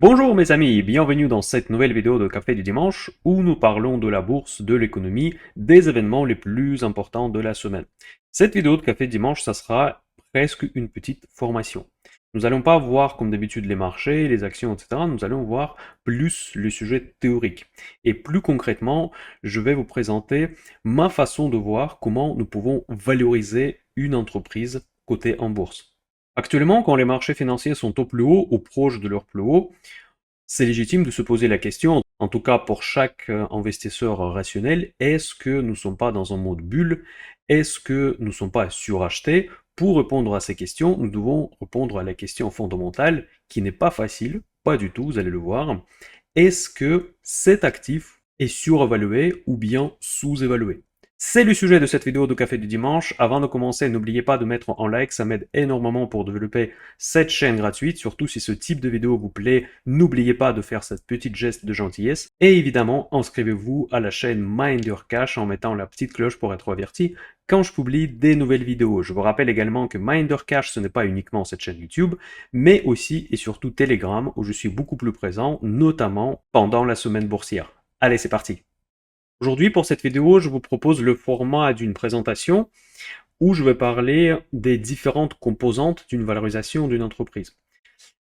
Bonjour mes amis, bienvenue dans cette nouvelle vidéo de Café du Dimanche où nous parlons de la bourse, de l'économie, des événements les plus importants de la semaine. Cette vidéo de Café du Dimanche, ça sera presque une petite formation. Nous allons pas voir comme d'habitude les marchés, les actions, etc. Nous allons voir plus le sujet théorique. Et plus concrètement, je vais vous présenter ma façon de voir comment nous pouvons valoriser une entreprise cotée en bourse. Actuellement, quand les marchés financiers sont au plus haut ou proches de leur plus haut, c'est légitime de se poser la question, en tout cas pour chaque investisseur rationnel, est-ce que nous ne sommes pas dans un mode bulle? Est-ce que nous ne sommes pas surachetés? Pour répondre à ces questions, nous devons répondre à la question fondamentale qui n'est pas facile, pas du tout, vous allez le voir. Est-ce que cet actif est surévalué ou bien sous-évalué? C'est le sujet de cette vidéo de Café du Dimanche. Avant de commencer, n'oubliez pas de mettre en like, ça m'aide énormément pour développer cette chaîne gratuite. Surtout si ce type de vidéo vous plaît, n'oubliez pas de faire cette petite geste de gentillesse. Et évidemment, inscrivez-vous à la chaîne Mind Your Cash en mettant la petite cloche pour être averti quand je publie des nouvelles vidéos. Je vous rappelle également que Mind Your Cash, ce n'est pas uniquement cette chaîne YouTube, mais aussi et surtout Telegram où je suis beaucoup plus présent, notamment pendant la semaine boursière. Allez, c'est parti. Aujourd'hui, pour cette vidéo, je vous propose le format d'une présentation où je vais parler des différentes composantes d'une valorisation d'une entreprise.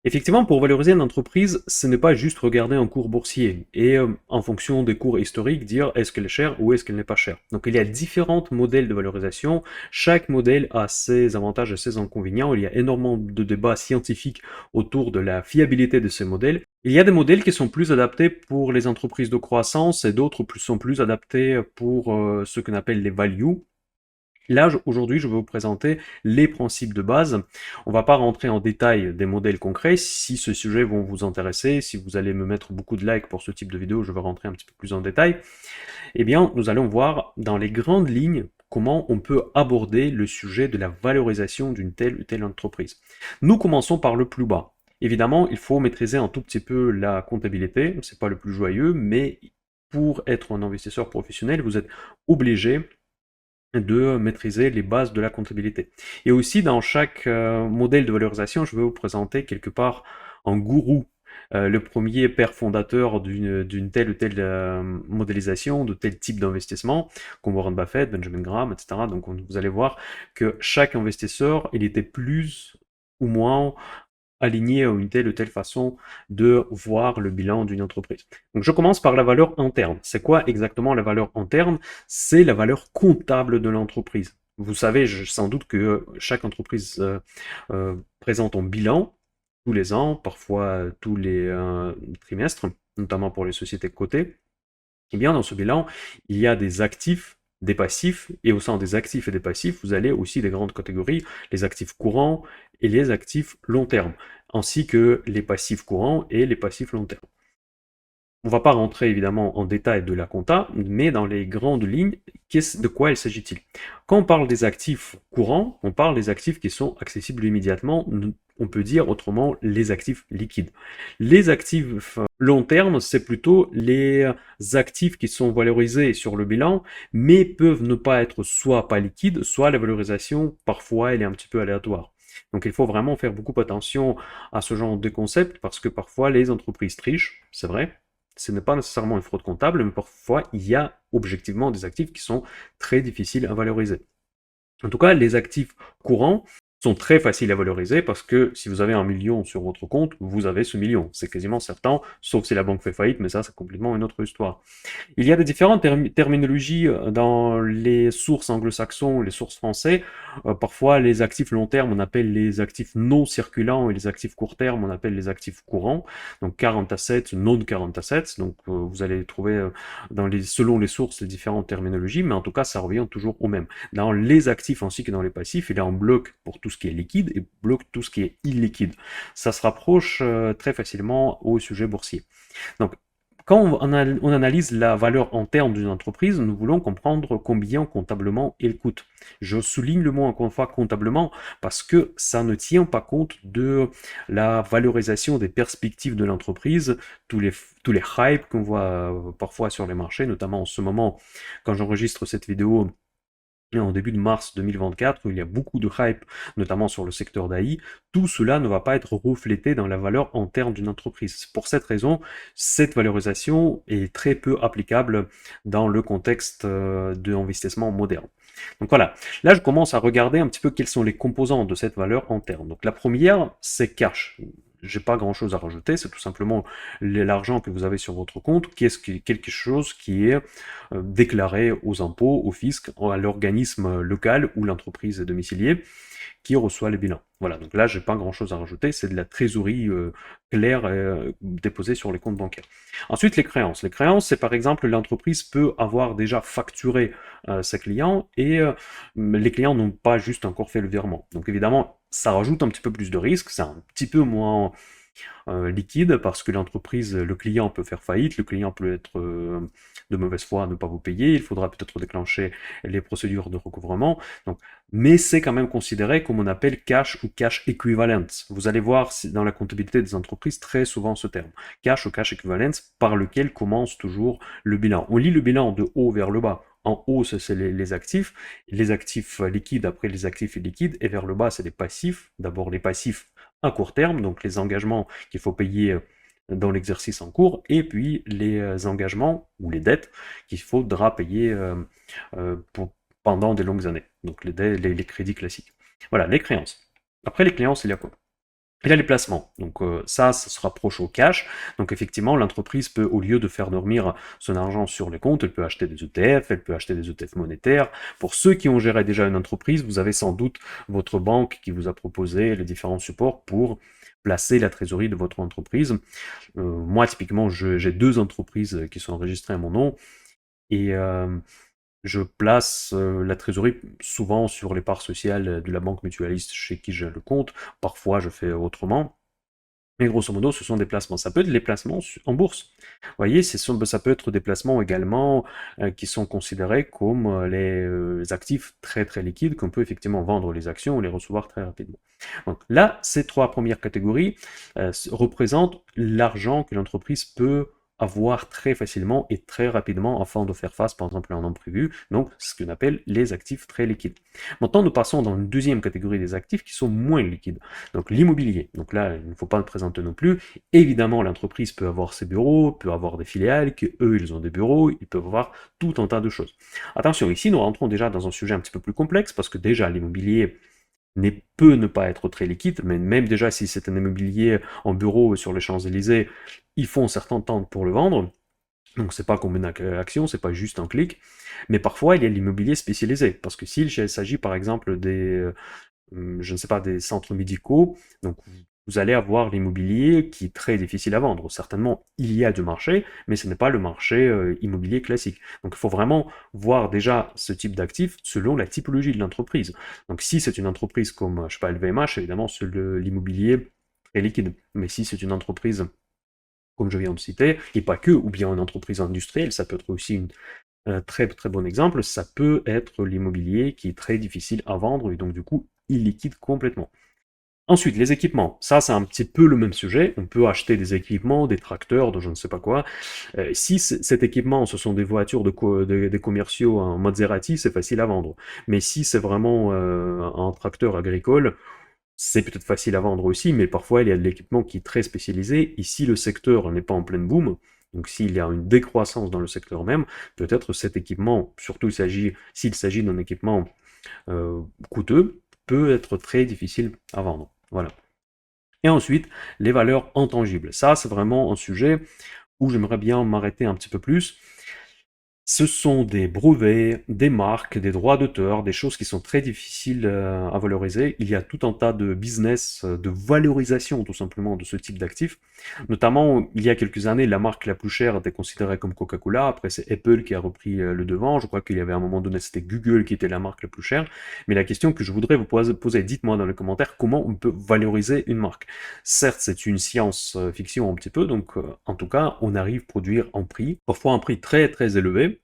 Effectivement, pour valoriser une entreprise, ce n'est pas juste regarder un cours boursier et en fonction des cours historiques dire est-ce qu'elle est chère ou est-ce qu'elle n'est pas chère. Donc il y a différents modèles de valorisation, chaque modèle a ses avantages et ses inconvénients, il y a énormément de débats scientifiques autour de la fiabilité de ces modèles. Il y a des modèles qui sont plus adaptés pour les entreprises de croissance et d'autres sont plus adaptés pour ce qu'on appelle les values. Là, aujourd'hui, je vais vous présenter les principes de base. On va pas rentrer en détail des modèles concrets. Si ce sujet vont vous intéresser, si vous allez me mettre beaucoup de likes pour ce type de vidéo, je vais rentrer un petit peu plus en détail. Eh bien, nous allons voir dans les grandes lignes comment on peut aborder le sujet de la valorisation d'une telle ou telle entreprise. Nous commençons par le plus bas. Évidemment, il faut maîtriser un tout petit peu la comptabilité. C'est pas le plus joyeux, mais pour être un investisseur professionnel, vous êtes obligé de maîtriser les bases de la comptabilité. Et aussi, dans chaque modèle de valorisation, je vais vous présenter quelque part un gourou, le premier père fondateur d'une telle ou telle modélisation, de tel type d'investissement, comme Warren Buffett, Benjamin Graham, etc. Donc vous allez voir que chaque investisseur, il était plus ou moins aligné à une telle ou telle façon de voir le bilan d'une entreprise. Donc je commence par la valeur interne. C'est quoi exactement la valeur interne? C'est la valeur comptable de l'entreprise. Vous savez sans doute que chaque entreprise présente un bilan tous les ans, parfois tous les trimestres, notamment pour les sociétés cotées. Eh bien, dans ce bilan, il y a des actifs, des passifs, et au sein des actifs et des passifs, vous allez aussi des grandes catégories, les actifs courants et les actifs long terme, ainsi que les passifs courants et les passifs long terme. On ne va pas rentrer évidemment en détail de la compta, mais dans les grandes lignes, de quoi il s'agit-il? Quand on parle des actifs courants, on parle des actifs qui sont accessibles immédiatement, on peut dire autrement les actifs liquides. Les actifs long terme, c'est plutôt les actifs qui sont valorisés sur le bilan, mais peuvent ne pas être soit pas liquides, soit la valorisation, parfois, elle est un petit peu aléatoire. Donc il faut vraiment faire beaucoup attention à ce genre de concept parce que parfois les entreprises trichent, c'est vrai, ce n'est pas nécessairement une fraude comptable, mais parfois il y a objectivement des actifs qui sont très difficiles à valoriser. En tout cas, les actifs courants sont très faciles à valoriser parce que si vous avez 1 million sur votre compte, vous avez ce million. C'est quasiment certain, sauf si la banque fait faillite, mais ça c'est complètement une autre histoire. Il y a des différentes terminologies dans les sources anglo-saxons, les sources françaises. Parfois, les actifs long terme, on appelle les actifs non circulants et les actifs court terme, on appelle les actifs courants. Donc current assets, non current assets. Donc vous allez trouver selon les sources les différentes terminologies, mais en tout cas, ça revient toujours au même. Dans les actifs ainsi que dans les passifs, il y a un bloc pour tout ce qui est liquide et bloc tout ce qui est illiquide. Ça se rapproche très facilement au sujet boursier. Donc, quand on analyse la valeur interne d'une entreprise, nous voulons comprendre combien comptablement elle coûte. Je souligne le mot encore une fois comptablement parce que ça ne tient pas compte de la valorisation des perspectives de l'entreprise, tous les hypes qu'on voit parfois sur les marchés, notamment en ce moment, quand j'enregistre cette vidéo, en début de mars 2024, où il y a beaucoup de hype, notamment sur le secteur d'AI, tout cela ne va pas être reflété dans la valeur interne d'une entreprise. Pour cette raison, cette valorisation est très peu applicable dans le contexte de l'investissement moderne. Donc voilà, là je commence à regarder un petit peu quels sont les composants de cette valeur interne. Donc la première, c'est cash. J'ai pas grand chose à rajouter, c'est tout simplement l'argent que vous avez sur votre compte, quelque chose qui est déclaré aux impôts, au fisc, à l'organisme local ou l'entreprise domiciliée qui reçoit les bilans. Voilà, donc là, j'ai pas grand-chose à rajouter, c'est de la trésorerie claire déposée sur les comptes bancaires. Ensuite, les créances. Les créances, c'est par exemple, l'entreprise peut avoir déjà facturé ses clients et les clients n'ont pas juste encore fait le virement. Donc évidemment, ça rajoute un petit peu plus de risque, c'est un petit peu moins liquide parce que l'entreprise, le client peut faire faillite, le client peut être de mauvaise foi, ne pas vous payer, il faudra peut-être déclencher les procédures de recouvrement. Donc, mais c'est quand même considéré comme on appelle cash ou cash equivalent. Vous allez voir dans la comptabilité des entreprises très souvent ce terme, cash ou cash equivalent, par lequel commence toujours le bilan. On lit le bilan de haut vers le bas. En haut, c'est les actifs liquides, après les actifs illiquides, et vers le bas, c'est les passifs. D'abord les passifs à court terme, donc les engagements qu'il faut payer dans l'exercice en cours, et puis les engagements ou les dettes qu'il faudra payer pendant des longues années, donc les crédits classiques. Voilà, les créances. Après les créances, il y a quoi? Il y a les placements. Donc ça se rapproche au cash. Donc effectivement, l'entreprise peut, au lieu de faire dormir son argent sur les comptes, elle peut acheter des ETF, elle peut acheter des ETF monétaires. Pour ceux qui ont géré déjà une entreprise, vous avez sans doute votre banque qui vous a proposé les différents supports pour placer la trésorerie de votre entreprise. Moi, typiquement, j'ai 2 entreprises qui sont enregistrées à mon nom et je place la trésorerie souvent sur les parts sociales de la banque mutualiste chez qui j'ai le compte. Parfois, je fais autrement. Mais grosso modo, ce sont des placements. Ça peut être des placements en bourse. Vous voyez, ça peut être des placements également qui sont considérés comme les actifs très très liquides, qu'on peut effectivement vendre les actions ou les recevoir très rapidement. Donc là, ces 3 premières catégories représentent l'argent que l'entreprise peut avoir très facilement et très rapidement afin de faire face, par exemple, à un imprévu. Donc, c'est ce qu'on appelle les actifs très liquides. Maintenant, nous passons dans une deuxième catégorie des actifs qui sont moins liquides. Donc, l'immobilier. Donc là, il ne faut pas le présenter non plus. Évidemment, l'entreprise peut avoir ses bureaux, peut avoir des filiales, qu'eux, ils ont des bureaux, ils peuvent avoir tout un tas de choses. Attention, ici, nous rentrons déjà dans un sujet un petit peu plus complexe parce que déjà, l'immobilier peut ne pas être très liquide, mais même déjà si c'est un immobilier en bureau sur les Champs-Élysées, il faut un certain temps pour le vendre. Donc c'est pas comme une action, c'est pas juste un clic, mais parfois il y a l'immobilier spécialisé, parce que s'il s'agit par exemple des, je ne sais pas, des centres médicaux, donc vous allez avoir l'immobilier qui est très difficile à vendre. Certainement, il y a du marché, mais ce n'est pas le marché immobilier classique. Donc il faut vraiment voir déjà ce type d'actif selon la typologie de l'entreprise. Donc si c'est une entreprise comme, je sais pas, LVMH, évidemment, c'est l'immobilier est liquide. Mais si c'est une entreprise, comme je viens de citer, et pas que, ou bien une entreprise industrielle, ça peut être aussi un très très bon exemple, ça peut être l'immobilier qui est très difficile à vendre et donc du coup illiquide complètement. Ensuite, les équipements. Ça, c'est un petit peu le même sujet. On peut acheter des équipements, des tracteurs, de je ne sais pas quoi. Si cet équipement, ce sont des voitures des commerciaux en Maserati, c'est facile à vendre. Mais si c'est vraiment un tracteur agricole, c'est peut-être facile à vendre aussi, mais parfois il y a de l'équipement qui est très spécialisé. Ici, le secteur n'est pas en pleine boom. Donc s'il y a une décroissance dans le secteur même, peut-être cet équipement, surtout s'il s'agit d'un équipement coûteux, peut être très difficile à vendre. Voilà. Et ensuite, les valeurs intangibles. Ça, c'est vraiment un sujet où j'aimerais bien m'arrêter un petit peu plus. Ce sont des brevets, des marques, des droits d'auteur, des choses qui sont très difficiles à valoriser. Il y a tout un tas de business, de valorisation tout simplement de ce type d'actifs. Notamment, il y a quelques années, la marque la plus chère était considérée comme Coca-Cola. Après, c'est Apple qui a repris le devant. Je crois qu'il y avait à un moment donné, c'était Google qui était la marque la plus chère. Mais la question que je voudrais vous poser, dites-moi dans les commentaires comment on peut valoriser une marque. Certes, c'est une science-fiction un petit peu, donc en tout cas, on arrive à produire un prix, parfois un prix très très élevé,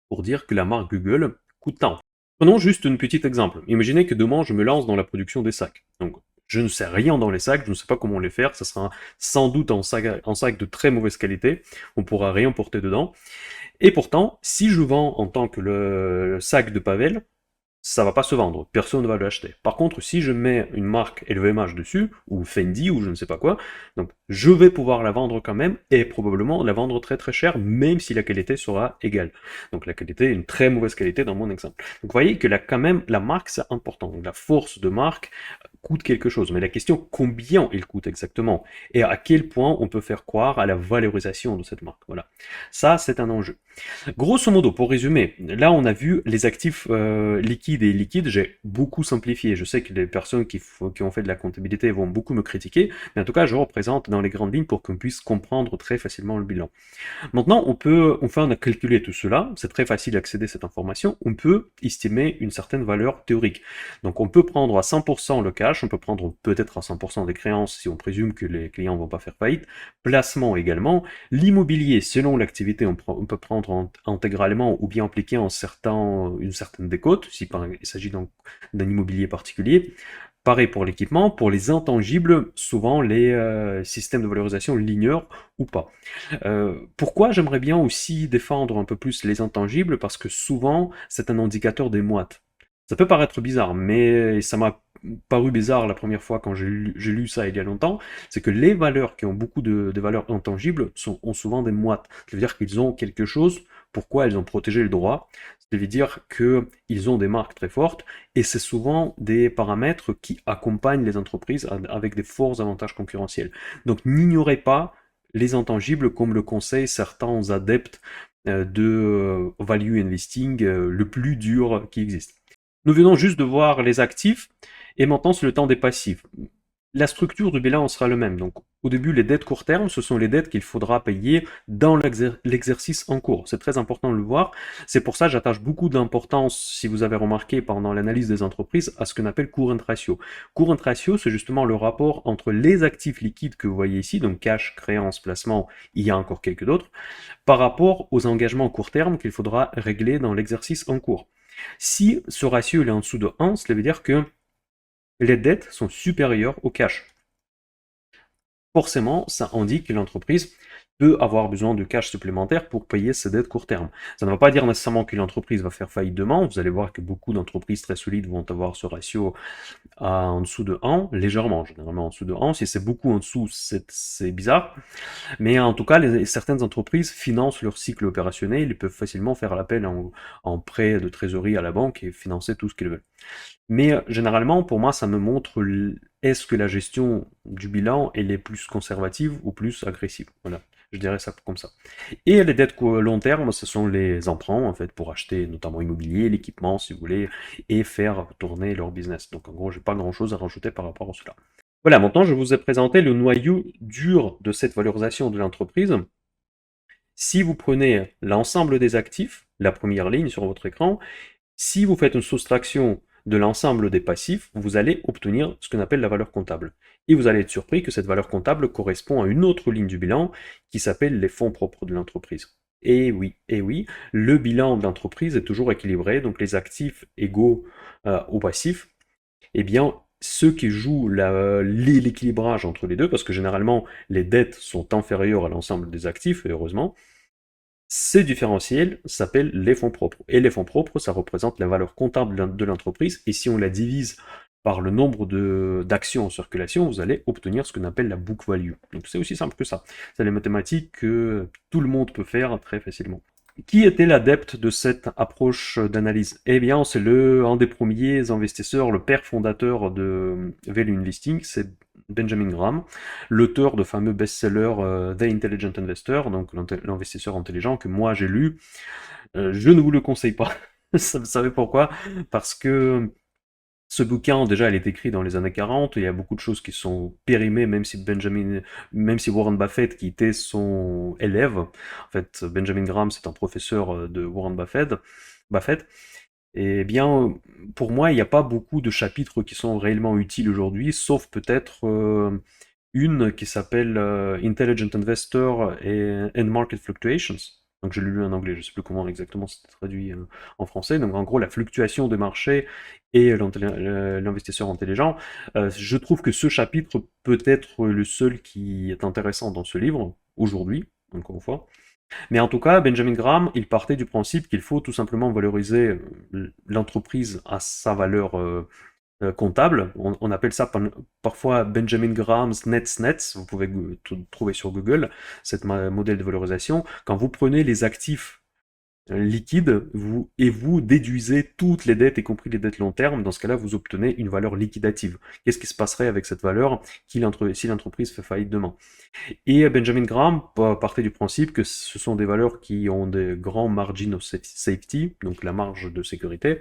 pour dire que la marque Google coûte tant. Prenons juste un petit exemple. Imaginez que demain, je me lance dans la production des sacs. Donc, je ne sais rien dans les sacs, je ne sais pas comment les faire, ça sera sans doute un sac de très mauvaise qualité, on pourra rien porter dedans. Et pourtant, si je vends en tant que le sac de Pavel, ça va pas se vendre, personne ne va l'acheter. Par contre, si je mets une marque LVMH dessus, ou Fendi, ou je ne sais pas quoi, donc je vais pouvoir la vendre quand même, et probablement la vendre très très cher, même si la qualité sera égale. Donc la qualité est une très mauvaise qualité dans mon exemple. Donc vous voyez que là, quand même, la marque c'est important. Donc, la force de marque coûte quelque chose. Mais la question, combien il coûte exactement? Et à quel point on peut faire croire à la valorisation de cette marque? Voilà. Ça, c'est un enjeu. Grosso modo, pour résumer, là on a vu les actifs liquides et illiquides, j'ai beaucoup simplifié. Je sais que les personnes qui ont fait de la comptabilité vont beaucoup me critiquer, mais en tout cas je représente dans les grandes lignes pour qu'on puisse comprendre très facilement le bilan. Maintenant, on a calculé tout cela, c'est très facile d'accéder à cette information, on peut estimer une certaine valeur théorique. Donc on peut prendre à 100% le cash, on peut prendre peut-être à 100% des créances si on présume que les clients ne vont pas faire faillite, placement également, l'immobilier selon l'activité on peut prendre intégralement ou bien appliquer une certaine décote, si il s'agit d'un immobilier particulier. Pareil pour l'équipement, pour les intangibles, souvent les systèmes de valorisation l'ignorent ou pas. Pourquoi j'aimerais bien aussi défendre un peu plus les intangibles? Parce que souvent, c'est un indicateur des moites. Ça peut paraître bizarre, mais ça m'a paru bizarre la première fois quand j'ai lu ça il y a longtemps, c'est que les valeurs qui ont beaucoup de valeurs intangibles ont souvent des moites. Ça veut dire qu'ils ont quelque chose, pourquoi ils ont protégé le droit. Ça veut dire qu'ils ont des marques très fortes, et c'est souvent des paramètres qui accompagnent les entreprises avec des forts avantages concurrentiels. Donc n'ignorez pas les intangibles, comme le conseillent certains adeptes de value investing le plus dur qui existe. Nous venons juste de voir les actifs, et maintenant c'est le temps des passifs. La structure du bilan sera le même. Donc, au début, les dettes court terme, ce sont les dettes qu'il faudra payer dans l'exercice en cours. C'est très important de le voir. C'est pour ça que j'attache beaucoup d'importance, si vous avez remarqué pendant l'analyse des entreprises, à ce qu'on appelle current ratio. Current ratio, c'est justement le rapport entre les actifs liquides que vous voyez ici, donc cash, créance, placement, il y a encore quelques d'autres, par rapport aux engagements court terme qu'il faudra régler dans l'exercice en cours. Si ce ratio est en dessous de 1, cela veut dire que les dettes sont supérieures au cash. Forcément, ça indique que l'entreprise peut avoir besoin de cash supplémentaire pour payer ses dettes court terme. Ça ne veut pas dire nécessairement que l'entreprise va faire faillite demain. Vous allez voir que beaucoup d'entreprises très solides vont avoir ce ratio en dessous de 1, légèrement, généralement en dessous de 1. Si c'est beaucoup en dessous, c'est bizarre. Mais en tout cas, certaines entreprises financent leur cycle opérationnel. Ils peuvent facilement faire l'appel en prêt de trésorerie à la banque et financer tout ce qu'ils veulent. Mais généralement, pour moi, ça me montre est-ce que la gestion du bilan elle est plus conservative ou plus agressive. Voilà, je dirais ça comme ça. Et les dettes long terme, ce sont les emprunts en fait pour acheter notamment immobilier, l'équipement si vous voulez, et faire tourner leur business. Donc en gros, j'ai pas grand-chose à rajouter par rapport à cela. Voilà, maintenant je vous ai présenté le noyau dur de cette valorisation de l'entreprise. Si vous prenez l'ensemble des actifs, la première ligne sur votre écran, si vous faites une soustraction de l'ensemble des passifs, vous allez obtenir ce qu'on appelle la valeur comptable. Et vous allez être surpris que cette valeur comptable correspond à une autre ligne du bilan qui s'appelle les fonds propres de l'entreprise. Et oui, le bilan de l'entreprise est toujours équilibré, donc les actifs égaux aux passifs, eh bien, ceux qui jouent l'équilibrage entre les deux, parce que généralement les dettes sont inférieures à l'ensemble des actifs, et heureusement, ces différentiels s'appellent les fonds propres. Et les fonds propres, ça représente la valeur comptable de l'entreprise. Et si on la divise par le nombre d'actions en circulation, vous allez obtenir ce qu'on appelle la book value. Donc c'est aussi simple que ça. C'est les mathématiques que tout le monde peut faire très facilement. Qui était l'adepte de cette approche d'analyse? Eh bien, c'est un des premiers investisseurs, le père fondateur de Value Investing, c'est Benjamin Graham, l'auteur de fameux best-seller The Intelligent Investor, donc l'investisseur intelligent, que moi j'ai lu. Je ne vous le conseille pas. Vous savez pourquoi? Parce que ce bouquin, déjà, il est écrit dans les années 40, il y a beaucoup de choses qui sont périmées, même si Warren Buffett, qui était son élève, en fait, Benjamin Graham, c'est un professeur de Warren Buffett, et bien, pour moi, il n'y a pas beaucoup de chapitres qui sont réellement utiles aujourd'hui, sauf peut-être une qui s'appelle Intelligent Investor and Market Fluctuations. Donc je l'ai lu en anglais, je ne sais plus comment exactement c'est traduit en français. Donc en gros, la fluctuation des marchés et l'investisseur intelligent. Je trouve que ce chapitre peut être le seul qui est intéressant dans ce livre, aujourd'hui, encore une fois. Mais en tout cas, Benjamin Graham, il partait du principe qu'il faut tout simplement valoriser l'entreprise à sa valeur comptable. On appelle ça parfois Benjamin Graham's Nets. Vous pouvez tout trouver sur Google, cette modèle de valorisation. Quand vous prenez les actifs liquide, et vous déduisez toutes les dettes, y compris les dettes long terme. Dans ce cas-là, vous obtenez une valeur liquidative. Qu'est-ce qui se passerait avec cette valeur si l'entreprise fait faillite demain? Et Benjamin Graham partait du principe que ce sont des valeurs qui ont des grands margins of safety, donc la marge de sécurité,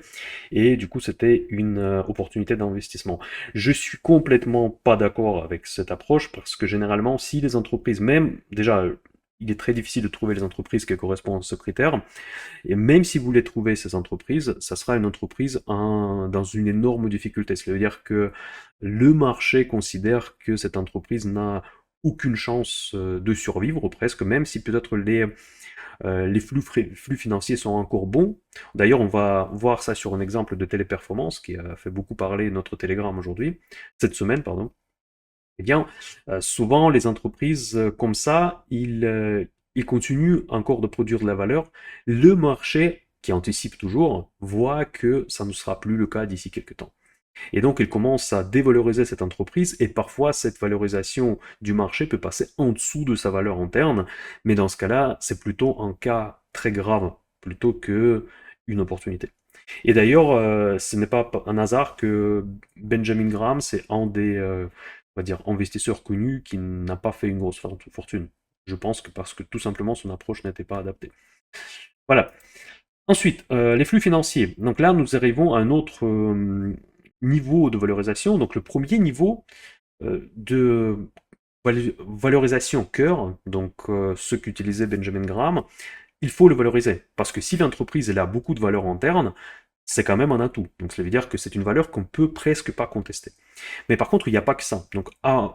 et du coup c'était une opportunité d'investissement. Je suis complètement pas d'accord avec cette approche parce que généralement, si les entreprises, même déjà, il est très difficile de trouver les entreprises qui correspondent à ce critère. Et même si vous les trouvez, ces entreprises, ça sera une entreprise dans une énorme difficulté. C'est-à-dire que le marché considère que cette entreprise n'a aucune chance de survivre, presque, même si peut-être les flux financiers sont encore bons. D'ailleurs, on va voir ça sur un exemple de Téléperformance qui a fait beaucoup parler notre Telegram aujourd'hui, cette semaine, pardon. Eh bien, souvent, les entreprises comme ça, ils continuent encore de produire de la valeur. Le marché, qui anticipe toujours, voit que ça ne sera plus le cas d'ici quelques temps. Et donc, il commence à dévaloriser cette entreprise, et parfois, cette valorisation du marché peut passer en dessous de sa valeur interne, mais dans ce cas-là, c'est plutôt un cas très grave, plutôt que une opportunité. Et d'ailleurs, ce n'est pas un hasard que Benjamin Graham, c'est un des, on va dire, investisseurs connus qui n'a pas fait une grosse fortune. Je pense que parce que tout simplement son approche n'était pas adaptée. Voilà. Ensuite, les flux financiers. Donc là, nous arrivons à un autre niveau de valorisation. Donc le premier niveau de valorisation cœur, donc ce qu'utilisait Benjamin Graham, il faut le valoriser. Parce que si l'entreprise elle a beaucoup de valeur interne, c'est quand même un atout. Donc ça veut dire que c'est une valeur qu'on peut presque pas contester. Mais par contre, il n'y a pas que ça. Donc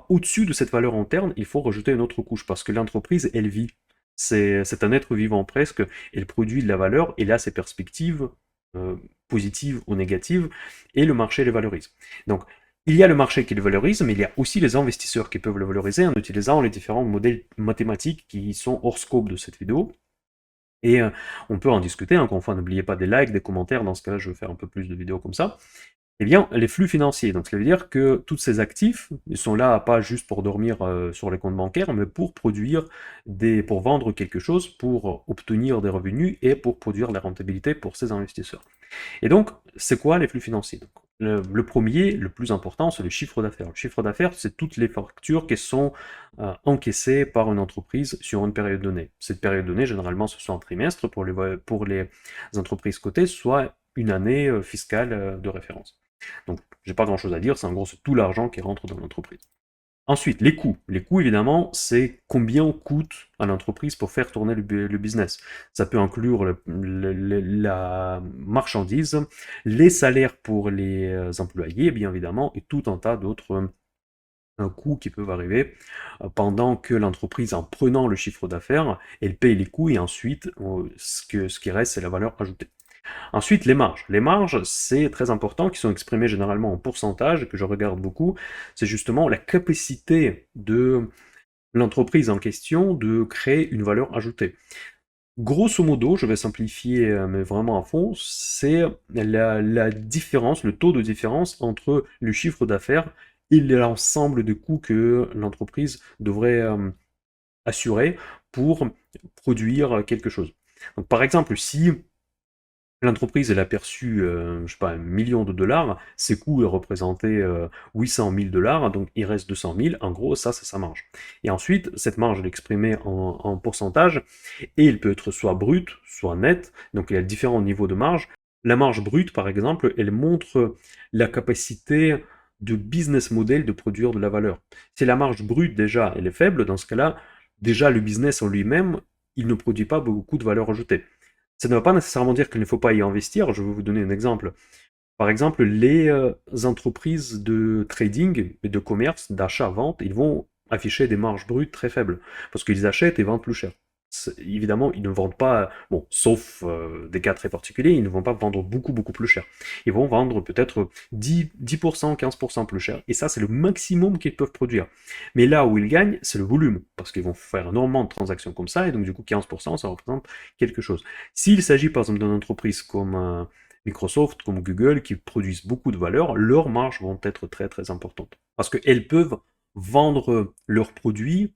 au-dessus de cette valeur interne, il faut rajouter une autre couche, parce que l'entreprise, elle vit. C'est un être vivant presque, elle produit de la valeur, et là, ses perspectives, positives ou négatives, et le marché les valorise. Donc, il y a le marché qui le valorise, mais il y a aussi les investisseurs qui peuvent le valoriser en utilisant les différents modèles mathématiques qui sont hors scope de cette vidéo. Et on peut en discuter, encore une fois, n'oubliez pas des likes, des commentaires, dans ce cas-là, je vais faire un peu plus de vidéos comme ça. Eh bien, les flux financiers, donc ça veut dire que tous ces actifs, ils sont là pas juste pour dormir sur les comptes bancaires, mais pour pour vendre quelque chose, pour obtenir des revenus et pour produire de la rentabilité pour ces investisseurs. Et donc, c'est quoi les flux financiers? Donc, le premier, le plus important, c'est le chiffre d'affaires. Le chiffre d'affaires, c'est toutes les factures qui sont encaissées par une entreprise sur une période donnée. Cette période donnée, généralement, ce soit un trimestre pour les entreprises cotées, soit une année fiscale de référence. Donc, j'ai pas grand chose à dire, c'est en gros c'est tout l'argent qui rentre dans l'entreprise. Ensuite, les coûts. Les coûts, évidemment, c'est combien coûte à l'entreprise pour faire tourner le business. Ça peut inclure la marchandise, les salaires pour les employés, bien évidemment, et tout un tas d'autres coûts qui peuvent arriver pendant que l'entreprise, en prenant le chiffre d'affaires, elle paye les coûts et ensuite, ce qui reste, c'est la valeur ajoutée. Ensuite, les marges. Les marges, c'est très important, qui sont exprimées généralement en pourcentage, que je regarde beaucoup. C'est justement la capacité de l'entreprise en question de créer une valeur ajoutée. Grosso modo, je vais simplifier, mais vraiment à fond, c'est la différence, le taux de différence entre le chiffre d'affaires et l'ensemble de coûts que l'entreprise devrait assurer pour produire quelque chose. Donc, par exemple, si l'entreprise, elle a perçu, je sais pas, 1 million de dollars, ses coûts représentaient 800 000 dollars, donc il reste 200 000, en gros, ça, c'est sa marge. Et ensuite, cette marge, elle est exprimée en pourcentage, et elle peut être soit brute, soit nette, donc il y a différents niveaux de marge. La marge brute, par exemple, elle montre la capacité de business model de produire de la valeur. Si la marge brute, déjà, elle est faible, dans ce cas-là, déjà, le business en lui-même, il ne produit pas beaucoup de valeur ajoutée. Ça ne veut pas nécessairement dire qu'il ne faut pas y investir. Je vais vous donner un exemple. Par exemple, les entreprises de trading et de commerce, d'achat-vente, ils vont afficher des marges brutes très faibles parce qu'ils achètent et vendent plus cher. Évidemment, ils ne vendent pas, bon, sauf des cas très particuliers, ils ne vont pas vendre beaucoup, beaucoup plus cher. Ils vont vendre peut-être 10%, 15% plus cher. Et ça, c'est le maximum qu'ils peuvent produire. Mais là où ils gagnent, c'est le volume. Parce qu'ils vont faire énormément de transactions comme ça. Et donc, du coup, 15%, ça représente quelque chose. S'il s'agit, par exemple, d'une entreprise comme Microsoft, comme Google, qui produisent beaucoup de valeur, leurs marges vont être très, très importantes. Parce qu'elles peuvent vendre leurs produits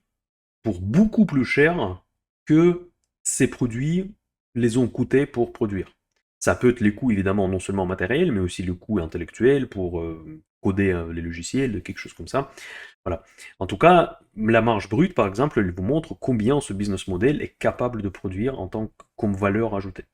pour beaucoup plus cher que ces produits les ont coûtés pour produire. Ça peut être les coûts évidemment non seulement matériels, mais aussi le coût intellectuel pour coder les logiciels, quelque chose comme ça. Voilà. En tout cas, la marge brute, par exemple, elle vous montre combien ce business model est capable de produire en tant que comme valeur ajoutée.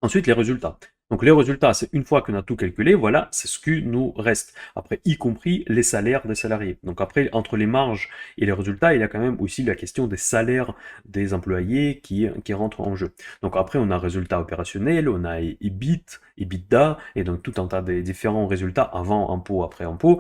Ensuite, les résultats. Donc les résultats, c'est une fois qu'on a tout calculé, voilà, c'est ce qui nous reste. Après, y compris les salaires des salariés. Donc après, entre les marges et les résultats, il y a quand même aussi la question des salaires des employés qui rentrent en jeu. Donc après, on a résultats opérationnels, on a EBIT, EBITDA, et donc tout un tas de différents résultats avant impôt, après impôt.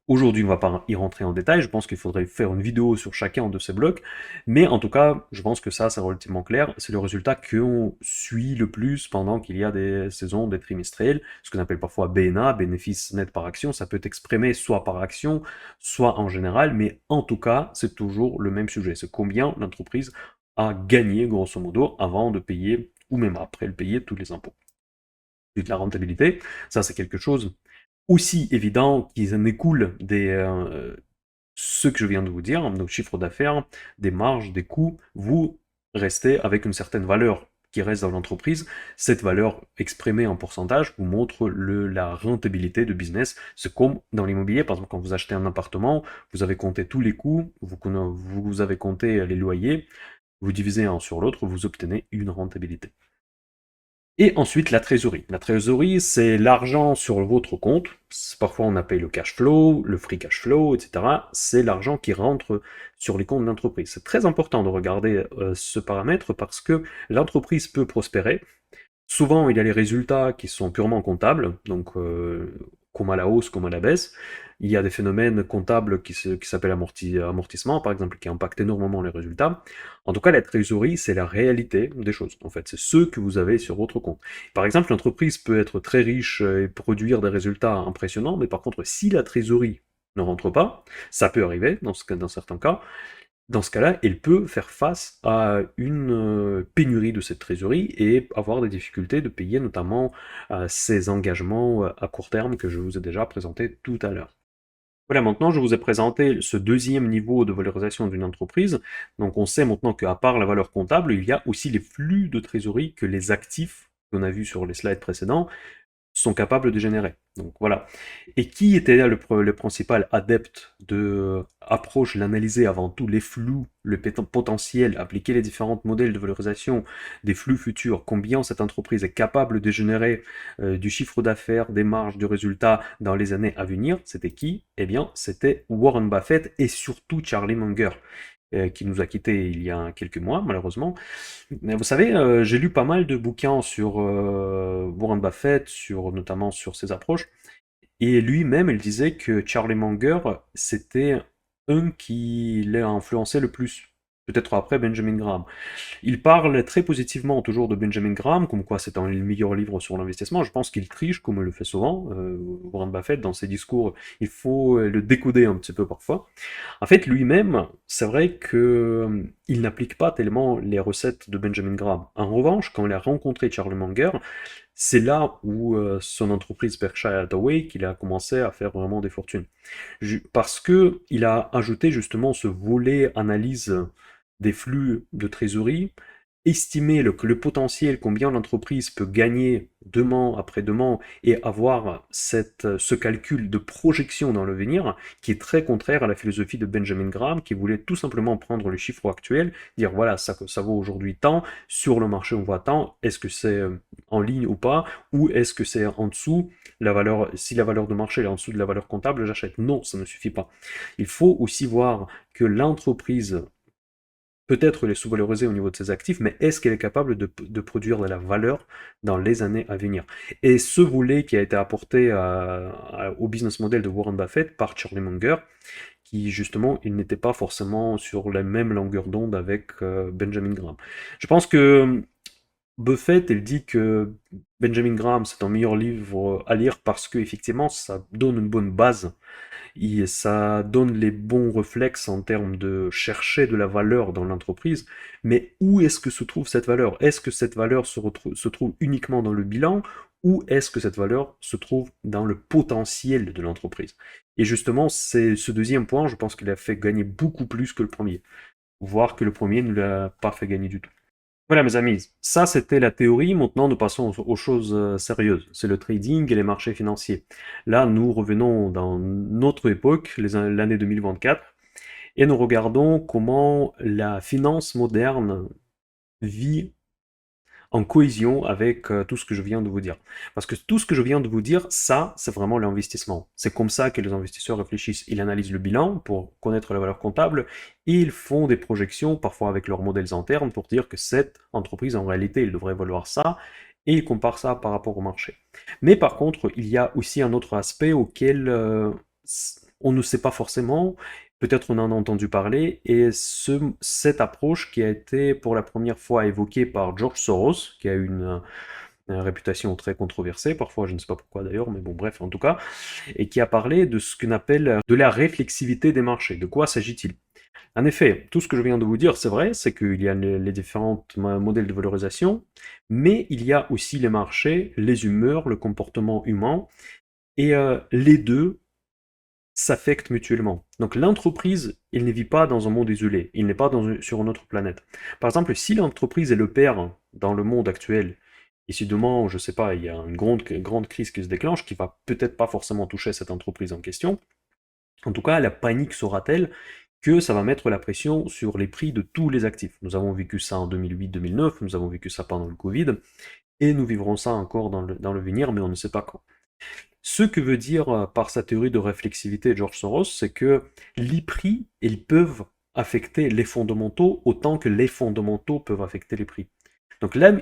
Aujourd'hui, on ne va pas y rentrer en détail, je pense qu'il faudrait faire une vidéo sur chacun de ces blocs, mais en tout cas, je pense que ça, c'est relativement clair, c'est le résultat qu'on suit le plus pendant qu'il y a des saisons, des trimestriels, ce qu'on appelle parfois BNA, bénéfice net par action, ça peut être exprimé soit par action, soit en général, mais en tout cas, c'est toujours le même sujet, c'est combien l'entreprise a gagné, grosso modo, avant de payer, ou même après le payer, tous les impôts. Ensuite, la rentabilité, ça c'est quelque chose aussi évident qu'ils en écoulent des ce que je viens de vous dire, donc chiffre d'affaires, des marges, des coûts, vous restez avec une certaine valeur qui reste dans l'entreprise. Cette valeur exprimée en pourcentage vous montre la rentabilité de business. C'est comme dans l'immobilier, par exemple, quand vous achetez un appartement, vous avez compté tous les coûts, vous avez compté les loyers, vous divisez un sur l'autre, vous obtenez une rentabilité. Et ensuite, la trésorerie. La trésorerie, c'est l'argent sur votre compte. Parfois, on appelle le cash flow, le free cash flow, etc. C'est l'argent qui rentre sur les comptes d'entreprise. C'est très important de regarder ce paramètre parce que l'entreprise peut prospérer. Souvent, il y a les résultats qui sont purement comptables, donc comme à la hausse, comme à la baisse. Il y a des phénomènes comptables qui s'appellent amortissement, par exemple, qui impactent énormément les résultats. En tout cas, la trésorerie, c'est la réalité des choses. En fait, c'est ce que vous avez sur votre compte. Par exemple, l'entreprise peut être très riche et produire des résultats impressionnants, mais par contre, si la trésorerie ne rentre pas, ça peut arriver dans certains cas, dans ce cas-là, elle peut faire face à une pénurie de cette trésorerie et avoir des difficultés de payer notamment ses engagements à court terme que je vous ai déjà présenté tout à l'heure. Voilà, maintenant je vous ai présenté ce deuxième niveau de valorisation d'une entreprise. Donc on sait maintenant qu'à part la valeur comptable, il y a aussi les flux de trésorerie que les actifs qu'on a vus sur les slides précédents sont capables de générer. Donc voilà. Et qui était là le principal adepte de approche l'analyser avant tout les flux, le potentiel, appliquer les différents modèles de valorisation des flux futurs, combien cette entreprise est capable de générer du chiffre d'affaires, des marges, du résultat dans les années à venir, c'était qui? Eh bien, c'était Warren Buffett et surtout Charlie Munger qui nous a quittés il y a quelques mois, malheureusement. Mais vous savez, j'ai lu pas mal de bouquins sur Warren Buffett, notamment sur ses approches, et lui-même, il disait que Charlie Munger, c'était un qui l'a influencé le plus, peut-être après Benjamin Graham. Il parle très positivement toujours de Benjamin Graham, comme quoi c'est un meilleur livre sur l'investissement. Je pense qu'il triche, comme il le fait souvent. Warren Buffett, dans ses discours, il faut le décoder un petit peu parfois. En fait, lui-même, c'est vrai que il n'applique pas tellement les recettes de Benjamin Graham. En revanche, quand il a rencontré Charlie Munger, c'est là où son entreprise Berkshire Hathaway qu'il a commencé à faire vraiment des fortunes. Parce que il a ajouté justement ce volet analyse des flux de trésorerie, estimer le potentiel, combien l'entreprise peut gagner demain après demain et avoir ce calcul de projection dans l'avenir qui est très contraire à la philosophie de Benjamin Graham qui voulait tout simplement prendre le chiffre actuel, dire voilà, ça vaut aujourd'hui tant, sur le marché on voit tant, est-ce que c'est en ligne ou pas, ou est-ce que c'est en dessous, si la valeur de marché est en dessous de la valeur comptable, j'achète. Non, ça ne suffit pas. Il faut aussi voir que l'entreprise peut-être les sous-valoriser au niveau de ses actifs, mais est-ce qu'elle est capable de produire de la valeur dans les années à venir? Et ce volet qui a été apporté au business model de Warren Buffett par Charlie Munger, qui justement, il n'était pas forcément sur la même longueur d'onde avec Benjamin Graham. Je pense que Buffett, il dit que Benjamin Graham, c'est un meilleur livre à lire parce que effectivement, ça donne une bonne base ça donne les bons réflexes en termes de chercher de la valeur dans l'entreprise, mais où est-ce que se trouve cette valeur? Est-ce que cette valeur se trouve uniquement dans le bilan ou est-ce que cette valeur se trouve dans le potentiel de l'entreprise? Et justement, c'est ce deuxième point, je pense qu'il a fait gagner beaucoup plus que le premier, voire que le premier ne l'a pas fait gagner du tout. Voilà mes amis, ça c'était la théorie, maintenant nous passons aux choses sérieuses, c'est le trading et les marchés financiers. Là nous revenons dans notre époque, l'année 2024, et nous regardons comment la finance moderne vit en cohésion avec tout ce que je viens de vous dire. Parce que tout ce que je viens de vous dire, ça, c'est vraiment l'investissement. C'est comme ça que les investisseurs réfléchissent. Ils analysent le bilan pour connaître la valeur comptable et ils font des projections, parfois avec leurs modèles internes, pour dire que cette entreprise, en réalité, elle devrait valoir ça et ils comparent ça par rapport au marché. Mais par contre, il y a aussi un autre aspect auquel on ne sait pas forcément, peut-être on en a entendu parler, et cette approche qui a été pour la première fois évoquée par George Soros, qui a une réputation très controversée, parfois je ne sais pas pourquoi d'ailleurs, mais bon bref en tout cas, et qui a parlé de ce qu'on appelle de la réflexivité des marchés. De quoi s'agit-il? En effet, tout ce que je viens de vous dire, c'est vrai, c'est qu'il y a les différents modèles de valorisation, mais il y a aussi les marchés, les humeurs, le comportement humain, et les deux s'affectent mutuellement. Donc l'entreprise, il ne vit pas dans un monde isolé, il n'est pas sur une autre planète. Par exemple, si l'entreprise est le père dans le monde actuel, et si demain, je ne sais pas, il y a une grande crise qui se déclenche, qui va peut-être pas forcément toucher cette entreprise en question, en tout cas, la panique sera telle que ça va mettre la pression sur les prix de tous les actifs. Nous avons vécu ça en 2008-2009, nous avons vécu ça pendant le Covid, et nous vivrons ça encore dans le venir, mais on ne sait pas quand. Ce que veut dire par sa théorie de réflexivité George Soros, c'est que les prix, ils peuvent affecter les fondamentaux autant que les fondamentaux peuvent affecter les prix. Donc la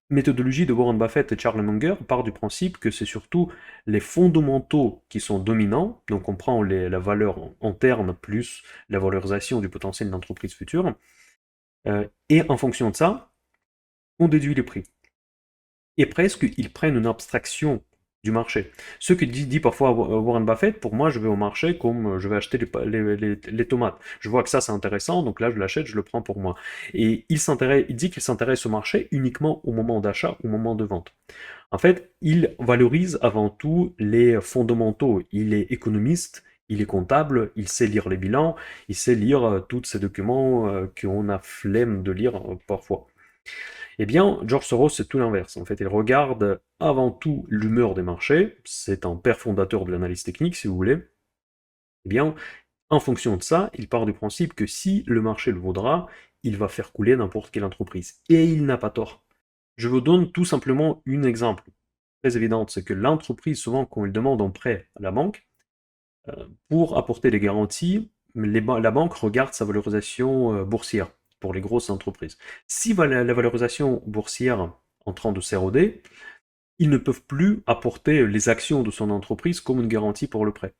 méthodologie de Warren Buffett et Charlie Munger part du principe que c'est surtout les fondamentaux qui sont dominants, donc on prend la valeur en termes plus la valorisation du potentiel de l'entreprise future, et en fonction de ça, on déduit les prix. Et presque, ils prennent une abstraction du marché. Ce que dit parfois Warren Buffett, pour moi, je vais au marché comme je vais acheter les tomates. Je vois que ça, c'est intéressant, donc là, je l'achète, je le prends pour moi. Et il dit qu'il s'intéresse au marché uniquement au moment d'achat, au moment de vente. En fait, il valorise avant tout les fondamentaux. Il est économiste, il est comptable, il sait lire les bilans, il sait lire tous ces documents qu'on a flemme de lire parfois. Eh bien, George Soros, c'est tout l'inverse. En fait, il regarde avant tout l'humeur des marchés. C'est un père fondateur de l'analyse technique, si vous voulez. Eh bien, en fonction de ça, il part du principe que si le marché le vaudra, il va faire couler n'importe quelle entreprise. Et il n'a pas tort. Je vous donne tout simplement un exemple très évident, c'est que l'entreprise, souvent, quand elle demande un prêt à la banque, pour apporter des garanties, la banque regarde sa valorisation boursière pour les grosses entreprises. Si la valorisation boursière en train de s'éroder, ils ne peuvent plus apporter les actions de son entreprise comme une garantie pour le prêt.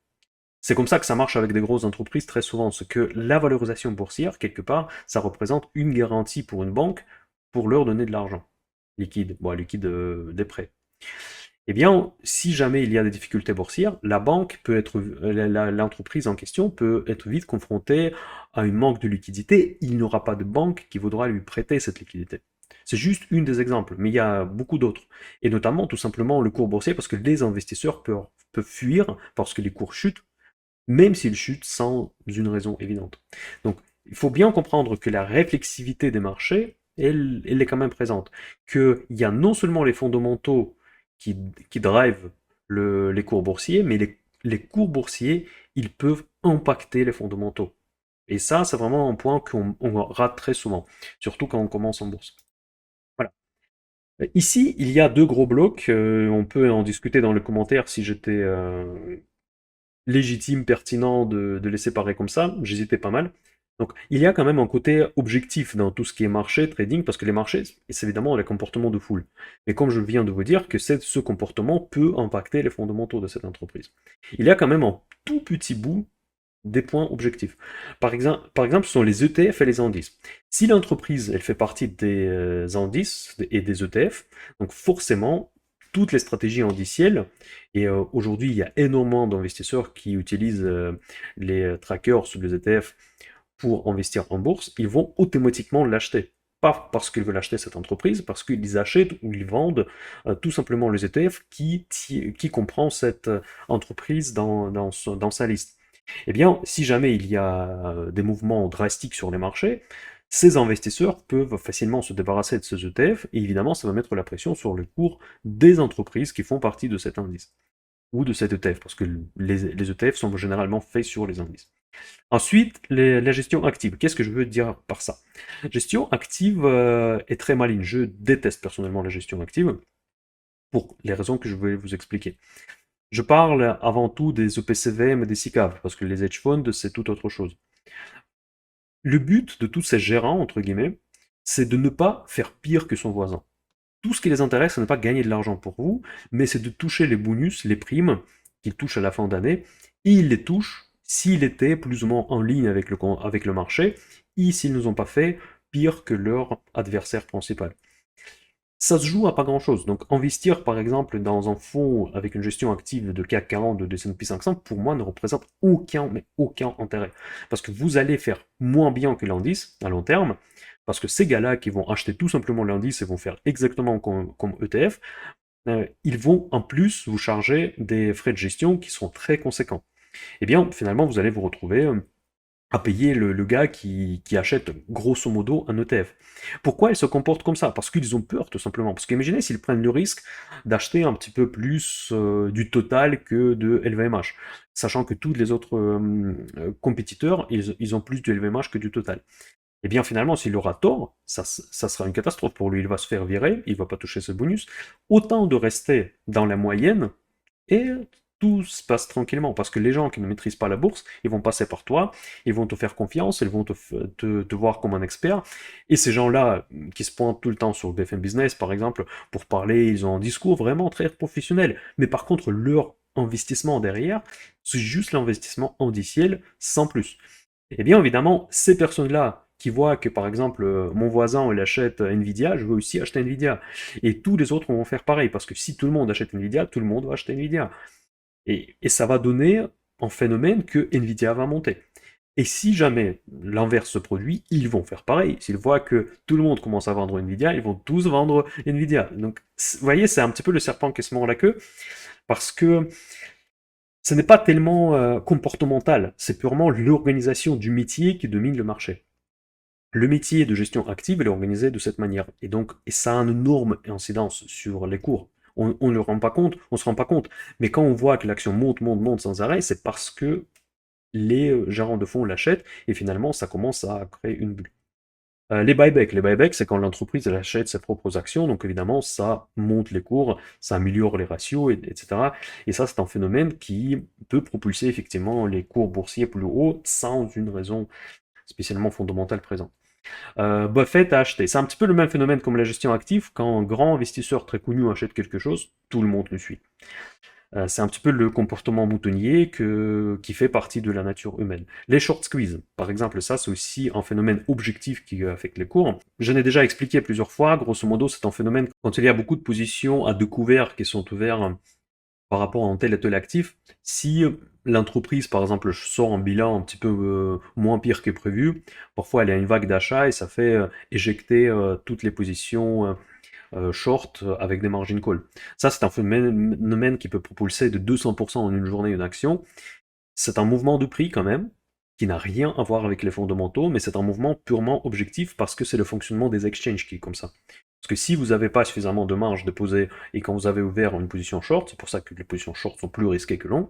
C'est comme ça que ça marche avec des grosses entreprises très souvent, c'est que la valorisation boursière, quelque part, ça représente une garantie pour une banque pour leur donner de l'argent liquide, liquide des prêts. Eh bien, si jamais il y a des difficultés boursières, l'entreprise en question peut être vite confrontée à un manque de liquidité. Il n'y aura pas de banque qui voudra lui prêter cette liquidité. C'est juste une des exemples, mais il y a beaucoup d'autres. Et notamment, tout simplement, le cours boursier, parce que les investisseurs peuvent fuir parce que les cours chutent, même s'ils chutent sans une raison évidente. Donc, il faut bien comprendre que la réflexivité des marchés, elle est quand même présente. Qu'il y a non seulement les fondamentaux qui drive les cours boursiers, mais les cours boursiers, ils peuvent impacter les fondamentaux. Et ça, c'est vraiment un point qu'on rate très souvent, surtout quand on commence en bourse. Voilà. Ici, il y a deux gros blocs. On peut en discuter dans les commentaires si j'étais légitime, pertinent de les séparer comme ça. J'hésitais pas mal. Donc, il y a quand même un côté objectif dans tout ce qui est marché, trading, parce que les marchés, c'est évidemment les comportements de foule. Mais comme je viens de vous dire, que ce comportement peut impacter les fondamentaux de cette entreprise. Il y a quand même un tout petit bout des points objectifs. Par exemple, ce sont les ETF et les indices. Si l'entreprise, elle fait partie des indices et des ETF, donc forcément, toutes les stratégies indicielles, et aujourd'hui, il y a énormément d'investisseurs qui utilisent les trackers sur les ETF pour investir en bourse, ils vont automatiquement l'acheter. Pas parce qu'ils veulent acheter cette entreprise, parce qu'ils achètent ou ils vendent tout simplement les ETF qui comprend cette entreprise dans sa liste. Eh bien, si jamais il y a des mouvements drastiques sur les marchés, ces investisseurs peuvent facilement se débarrasser de ces ETF et évidemment, ça va mettre la pression sur le cours des entreprises qui font partie de cet indice ou de cet ETF, parce que les ETF sont généralement faits sur les indices. Ensuite, la gestion active. Qu'est-ce que je veux dire par ça? Gestion active est très maligne. Je déteste personnellement la gestion active pour les raisons que je vais vous expliquer. Je parle avant tout des EPCVM et des SICAV, parce que les hedge funds, c'est tout autre chose. Le but de tous ces gérants, entre guillemets, c'est de ne pas faire pire que son voisin. Tout ce qui les intéresse, c'est de ne pas gagner de l'argent pour vous, mais c'est de toucher les bonus, les primes qu'ils touchent à la fin d'année, et ils les touchent s'ils étaient plus ou moins en ligne avec le marché, et s'ils ne nous ont pas fait pire que leur adversaire principal. Ça se joue à pas grand-chose. Donc investir par exemple dans un fonds avec une gestion active de CAC 40, de S&P 500, pour moi ne représente aucun intérêt. Parce que vous allez faire moins bien que l'indice à long terme, parce que ces gars-là qui vont acheter tout simplement l'indice et vont faire exactement comme ETF, ils vont en plus vous charger des frais de gestion qui sont très conséquents. Eh bien, finalement, vous allez vous retrouver à payer le gars qui achète grosso modo un ETF. Pourquoi ils se comportent comme ça? Parce qu'ils ont peur tout simplement. Parce qu'imaginez s'ils prennent le risque d'acheter un petit peu plus du total que de LVMH, sachant que tous les autres compétiteurs, ils ont plus du LVMH que du total. Eh bien finalement, s'il aura tort, ça sera une catastrophe pour lui. Il va se faire virer, il va pas toucher ce bonus. Autant de rester dans la moyenne et tout se passe tranquillement, parce que les gens qui ne maîtrisent pas la bourse, ils vont passer par toi, ils vont te faire confiance, ils vont te voir comme un expert, et ces gens-là, qui se pointent tout le temps sur BFM Business, par exemple, pour parler, ils ont un discours vraiment très professionnel, mais par contre, leur investissement derrière, c'est juste l'investissement indiciel, sans plus. Et bien évidemment, ces personnes-là, qui voient que par exemple mon voisin il achète Nvidia, je veux aussi acheter Nvidia. Et tous les autres vont faire pareil, parce que si tout le monde achète Nvidia, tout le monde va acheter Nvidia. Et ça va donner un phénomène que Nvidia va monter. Et si jamais l'inverse se produit, ils vont faire pareil. S'ils voient que tout le monde commence à vendre Nvidia, ils vont tous vendre Nvidia. Donc, vous voyez, c'est un petit peu le serpent qui se mord la queue, parce que ce n'est pas tellement comportemental, c'est purement l'organisation du métier qui domine le marché. Le métier de gestion active est organisé de cette manière. Et ça a une énorme incidence sur les cours. On ne le rend pas compte, on se rend pas compte. Mais quand on voit que l'action monte sans arrêt, c'est parce que les gérants de fonds l'achètent et finalement ça commence à créer une bulle. Les buybacks, c'est quand l'entreprise elle achète ses propres actions, donc évidemment ça monte les cours, ça améliore les ratios, etc. Et ça c'est un phénomène qui peut propulser effectivement les cours boursiers plus haut sans une raison spécialement fondamentale présente. Buffett a acheté. C'est un petit peu le même phénomène comme la gestion active. Quand un grand investisseur très connu achète quelque chose, tout le monde le suit. C'est un petit peu le comportement moutonnier qui fait partie de la nature humaine. Les short squeeze, par exemple, ça c'est aussi un phénomène objectif qui affecte les cours. Je l'ai déjà expliqué plusieurs fois, grosso modo c'est un phénomène quand il y a beaucoup de positions à découvert qui sont ouvertes par rapport à un tel et tel actif, si l'entreprise, par exemple, sort un bilan un petit peu moins pire que prévu, parfois elle a une vague d'achat et ça fait éjecter toutes les positions short avec des margin calls. Ça, c'est un phénomène qui peut propulser de 200% en une journée une action. C'est un mouvement de prix quand même, qui n'a rien à voir avec les fondamentaux, mais c'est un mouvement purement objectif parce que c'est le fonctionnement des exchanges qui est comme ça. Parce que si vous n'avez pas suffisamment de marge déposée et quand vous avez ouvert une position short, c'est pour ça que les positions short sont plus risquées que longues,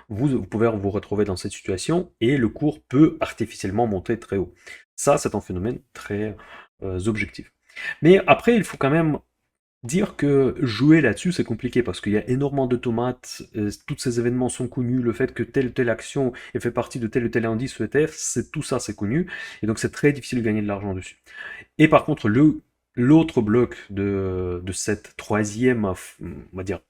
vous pouvez vous retrouver dans cette situation et le cours peut artificiellement monter très haut. Ça, c'est un phénomène très objectif. Mais après, il faut quand même dire que jouer là-dessus, c'est compliqué parce qu'il y a énormément de tomates, tous ces événements sont connus, le fait que telle ou telle action ait fait partie de tel ou tel indice ou ETF, tout ça c'est connu, et donc c'est très difficile de gagner de l'argent dessus. Et par contre, l'autre bloc de cette troisième, on va dire,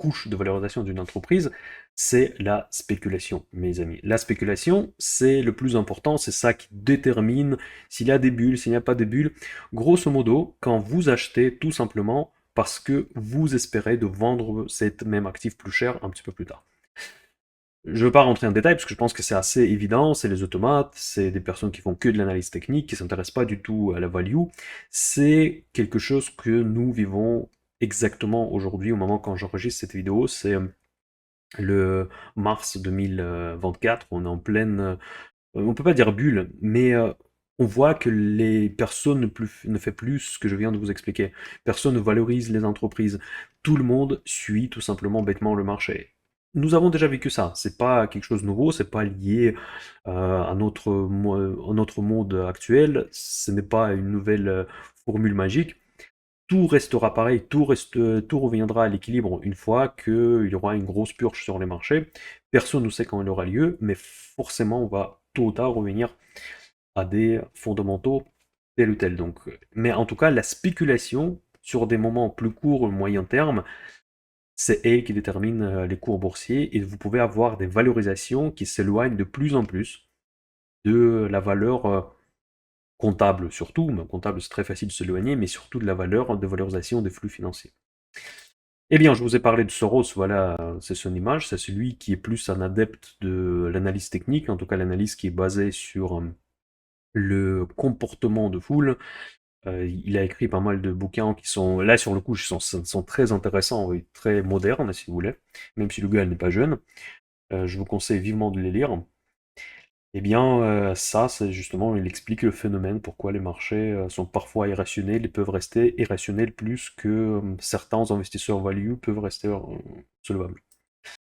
couche de valorisation d'une entreprise, c'est la spéculation, mes amis. La spéculation, c'est le plus important, c'est ça qui détermine s'il y a des bulles, s'il n'y a pas de bulles. Grosso modo, quand vous achetez tout simplement parce que vous espérez de vendre cet même actif plus cher un petit peu plus tard. Je ne veux pas rentrer en détail parce que je pense que c'est assez évident, c'est les automates, c'est des personnes qui font que de l'analyse technique, qui ne s'intéressent pas du tout à la value. C'est quelque chose que nous vivons exactement aujourd'hui, au moment quand j'enregistre cette vidéo, c'est le mars 2024, on est en pleine, on peut pas dire bulle, mais on voit que les personnes ne fait plus ce que je viens de vous expliquer. Personne ne valorise les entreprises. Tout le monde suit tout simplement bêtement le marché. Nous avons déjà vécu ça. C'est pas quelque chose de nouveau. C'est pas lié à notre monde actuel. Ce n'est pas une nouvelle formule magique. Tout restera pareil, tout reviendra à l'équilibre une fois qu'il y aura une grosse purge sur les marchés. Personne ne sait quand elle aura lieu, mais forcément, on va tôt ou tard revenir à des fondamentaux tels ou tels. Donc, mais en tout cas, la spéculation sur des moments plus courts ou moyen terme, c'est elle qui détermine les cours boursiers et vous pouvez avoir des valorisations qui s'éloignent de plus en plus de la valeur comptable surtout, mais comptable c'est très facile de s'éloigner, mais surtout de la valeur de valorisation des flux financiers. Eh bien, je vous ai parlé de Soros, voilà, c'est son image, c'est celui qui est plus un adepte de l'analyse technique, en tout cas l'analyse qui est basée sur le comportement de foule. Il a écrit pas mal de bouquins qui sont, là sur le coup, sont très intéressants et très modernes, si vous voulez, même si le gars n'est pas jeune. Je vous conseille vivement de les lire. Eh bien, ça, c'est justement, il explique le phénomène, pourquoi les marchés sont parfois irrationnels et peuvent rester irrationnels plus que certains investisseurs value peuvent rester solvables.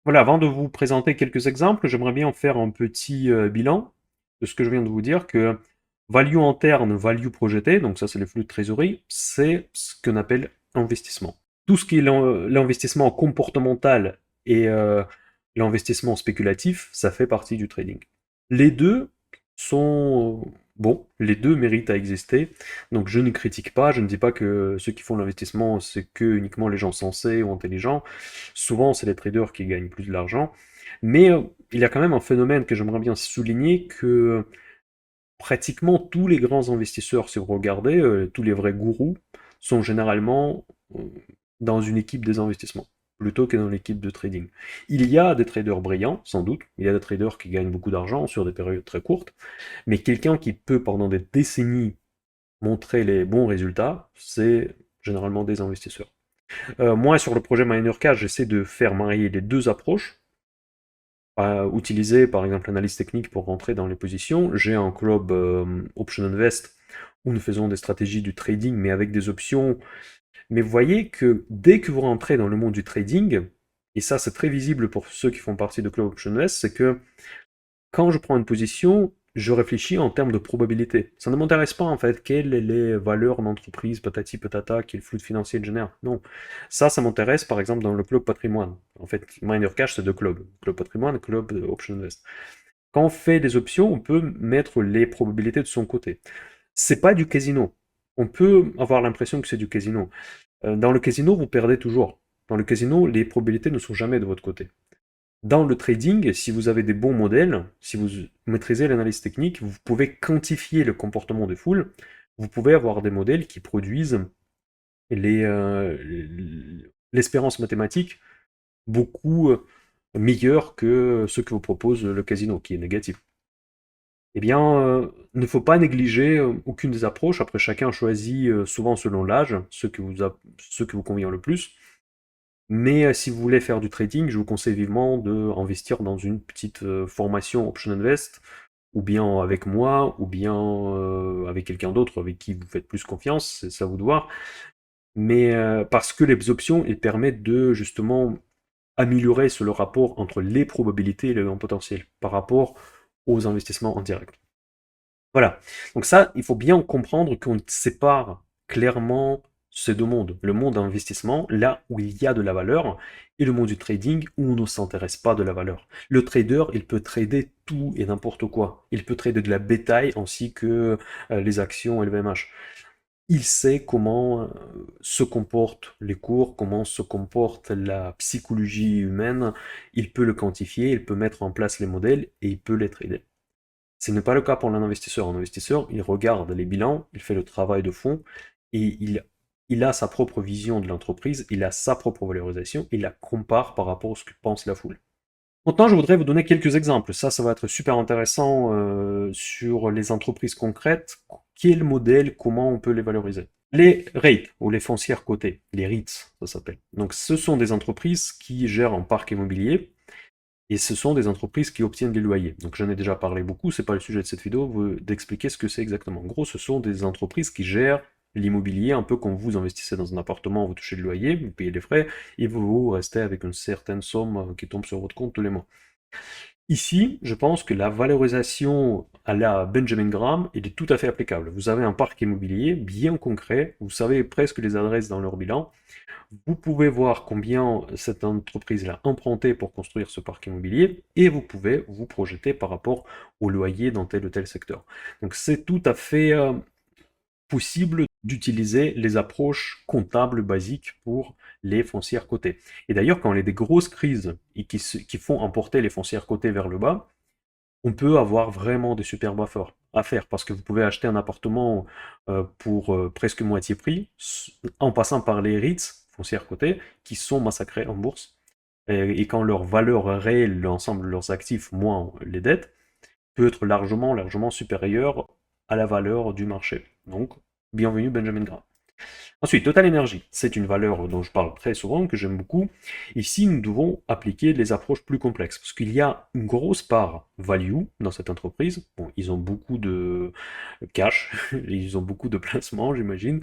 Voilà, avant de vous présenter quelques exemples, j'aimerais bien en faire un petit bilan de ce que je viens de vous dire, que value interne, value projetée, donc ça c'est les flux de trésorerie, c'est ce qu'on appelle investissement. Tout ce qui est l'investissement comportemental et l'investissement spéculatif, ça fait partie du trading. Les deux sont bons, les deux méritent à exister. Donc je ne critique pas, je ne dis pas que ceux qui font l'investissement, c'est que uniquement les gens sensés ou intelligents. Souvent, c'est les traders qui gagnent plus de l'argent. Mais il y a quand même un phénomène que j'aimerais bien souligner, que pratiquement tous les grands investisseurs, si vous regardez, tous les vrais gourous, sont généralement dans une équipe des investissements, plutôt que dans l'équipe de trading. Il y a des traders brillants, sans doute, il y a des traders qui gagnent beaucoup d'argent sur des périodes très courtes, mais quelqu'un qui peut pendant des décennies montrer les bons résultats, c'est généralement des investisseurs. Moi, sur le projet Minercast, j'essaie de faire marier les deux approches, utiliser par exemple l'analyse technique pour rentrer dans les positions. J'ai un club Option Invest où nous faisons des stratégies du trading, mais avec des options. Mais vous voyez que dès que vous rentrez dans le monde du trading, et ça c'est très visible pour ceux qui font partie de Club Option Invest, c'est que quand je prends une position, je réfléchis en termes de probabilité. Ça ne m'intéresse pas en fait quelles sont les valeurs d'entreprise, patati patata, quel flux de financier génère. Non. Ça m'intéresse par exemple dans le club patrimoine. En fait, Miner Cash, c'est deux clubs. Club patrimoine, club Option Invest. Quand on fait des options, on peut mettre les probabilités de son côté. C'est pas du casino. On peut avoir l'impression que c'est du casino. Dans le casino, vous perdez toujours. Dans le casino, les probabilités ne sont jamais de votre côté. Dans le trading, si vous avez des bons modèles, si vous maîtrisez l'analyse technique, vous pouvez quantifier le comportement des foules. Vous pouvez avoir des modèles qui produisent l'espérance mathématique beaucoup meilleure que ce que vous propose le casino, qui est négatif. Eh bien, ne faut pas négliger aucune des approches. Après, chacun choisit souvent selon l'âge, ce qui vous convient le plus. Mais si vous voulez faire du trading, je vous conseille vivement d'investir dans une petite formation Option Invest, ou bien avec moi, ou bien avec quelqu'un d'autre avec qui vous faites plus confiance, c'est à vous de voir. Mais parce que les options, elles permettent de justement améliorer le rapport entre les probabilités et le gain potentiel par rapport aux investissements en direct. Voilà. Donc ça, il faut bien comprendre qu'on sépare clairement ces deux mondes. Le monde d'investissement, là où il y a de la valeur, et le monde du trading, où on ne s'intéresse pas de la valeur. Le trader, il peut trader tout et n'importe quoi. Il peut trader de la bétail ainsi que les actions LVMH. il sait comment se comportent les cours, comment se comporte la psychologie humaine, il peut le quantifier, il peut mettre en place les modèles et il peut les trader. Ce n'est pas le cas pour un investisseur. Un investisseur, il regarde les bilans, il fait le travail de fond et il a sa propre vision de l'entreprise, il a sa propre valorisation, il la compare par rapport à ce que pense la foule. Maintenant, je voudrais vous donner quelques exemples. Ça va être super intéressant sur les entreprises concrètes. Quel modèle, comment on peut les valoriser? Les REIT, ou les foncières cotées, les REITs, ça s'appelle. Donc, ce sont des entreprises qui gèrent un parc immobilier et ce sont des entreprises qui obtiennent des loyers. Donc, j'en ai déjà parlé beaucoup, c'est pas le sujet de cette vidéo, d'expliquer ce que c'est exactement. En gros, ce sont des entreprises qui gèrent l'immobilier, un peu comme vous investissez dans un appartement, vous touchez le loyer, vous payez les frais, et vous restez avec une certaine somme qui tombe sur votre compte tous les mois. Ici, je pense que la valorisation à la Benjamin Graham, elle est tout à fait applicable. Vous avez un parc immobilier bien concret, vous savez presque les adresses dans leur bilan, vous pouvez voir combien cette entreprise a emprunté pour construire ce parc immobilier, et vous pouvez vous projeter par rapport au loyer dans tel ou tel secteur. Donc c'est tout à fait possible d'utiliser les approches comptables basiques pour les foncières cotées. Et d'ailleurs, quand il y a des grosses crises qui font emporter les foncières cotées vers le bas, on peut avoir vraiment des superbes affaires parce que vous pouvez acheter un appartement pour presque moitié prix en passant par les REITs, foncières cotées, qui sont massacrés en bourse. Et quand leur valeur réelle, l'ensemble de leurs actifs, moins les dettes, peut être largement, largement supérieure à la valeur du marché. Donc, bienvenue Benjamin Graham. Ensuite, Total Energy, c'est une valeur dont je parle très souvent, que j'aime beaucoup. Ici, nous devons appliquer les approches plus complexes, parce qu'il y a une grosse part value dans cette entreprise. Bon, ils ont beaucoup de cash, ils ont beaucoup de placements, j'imagine.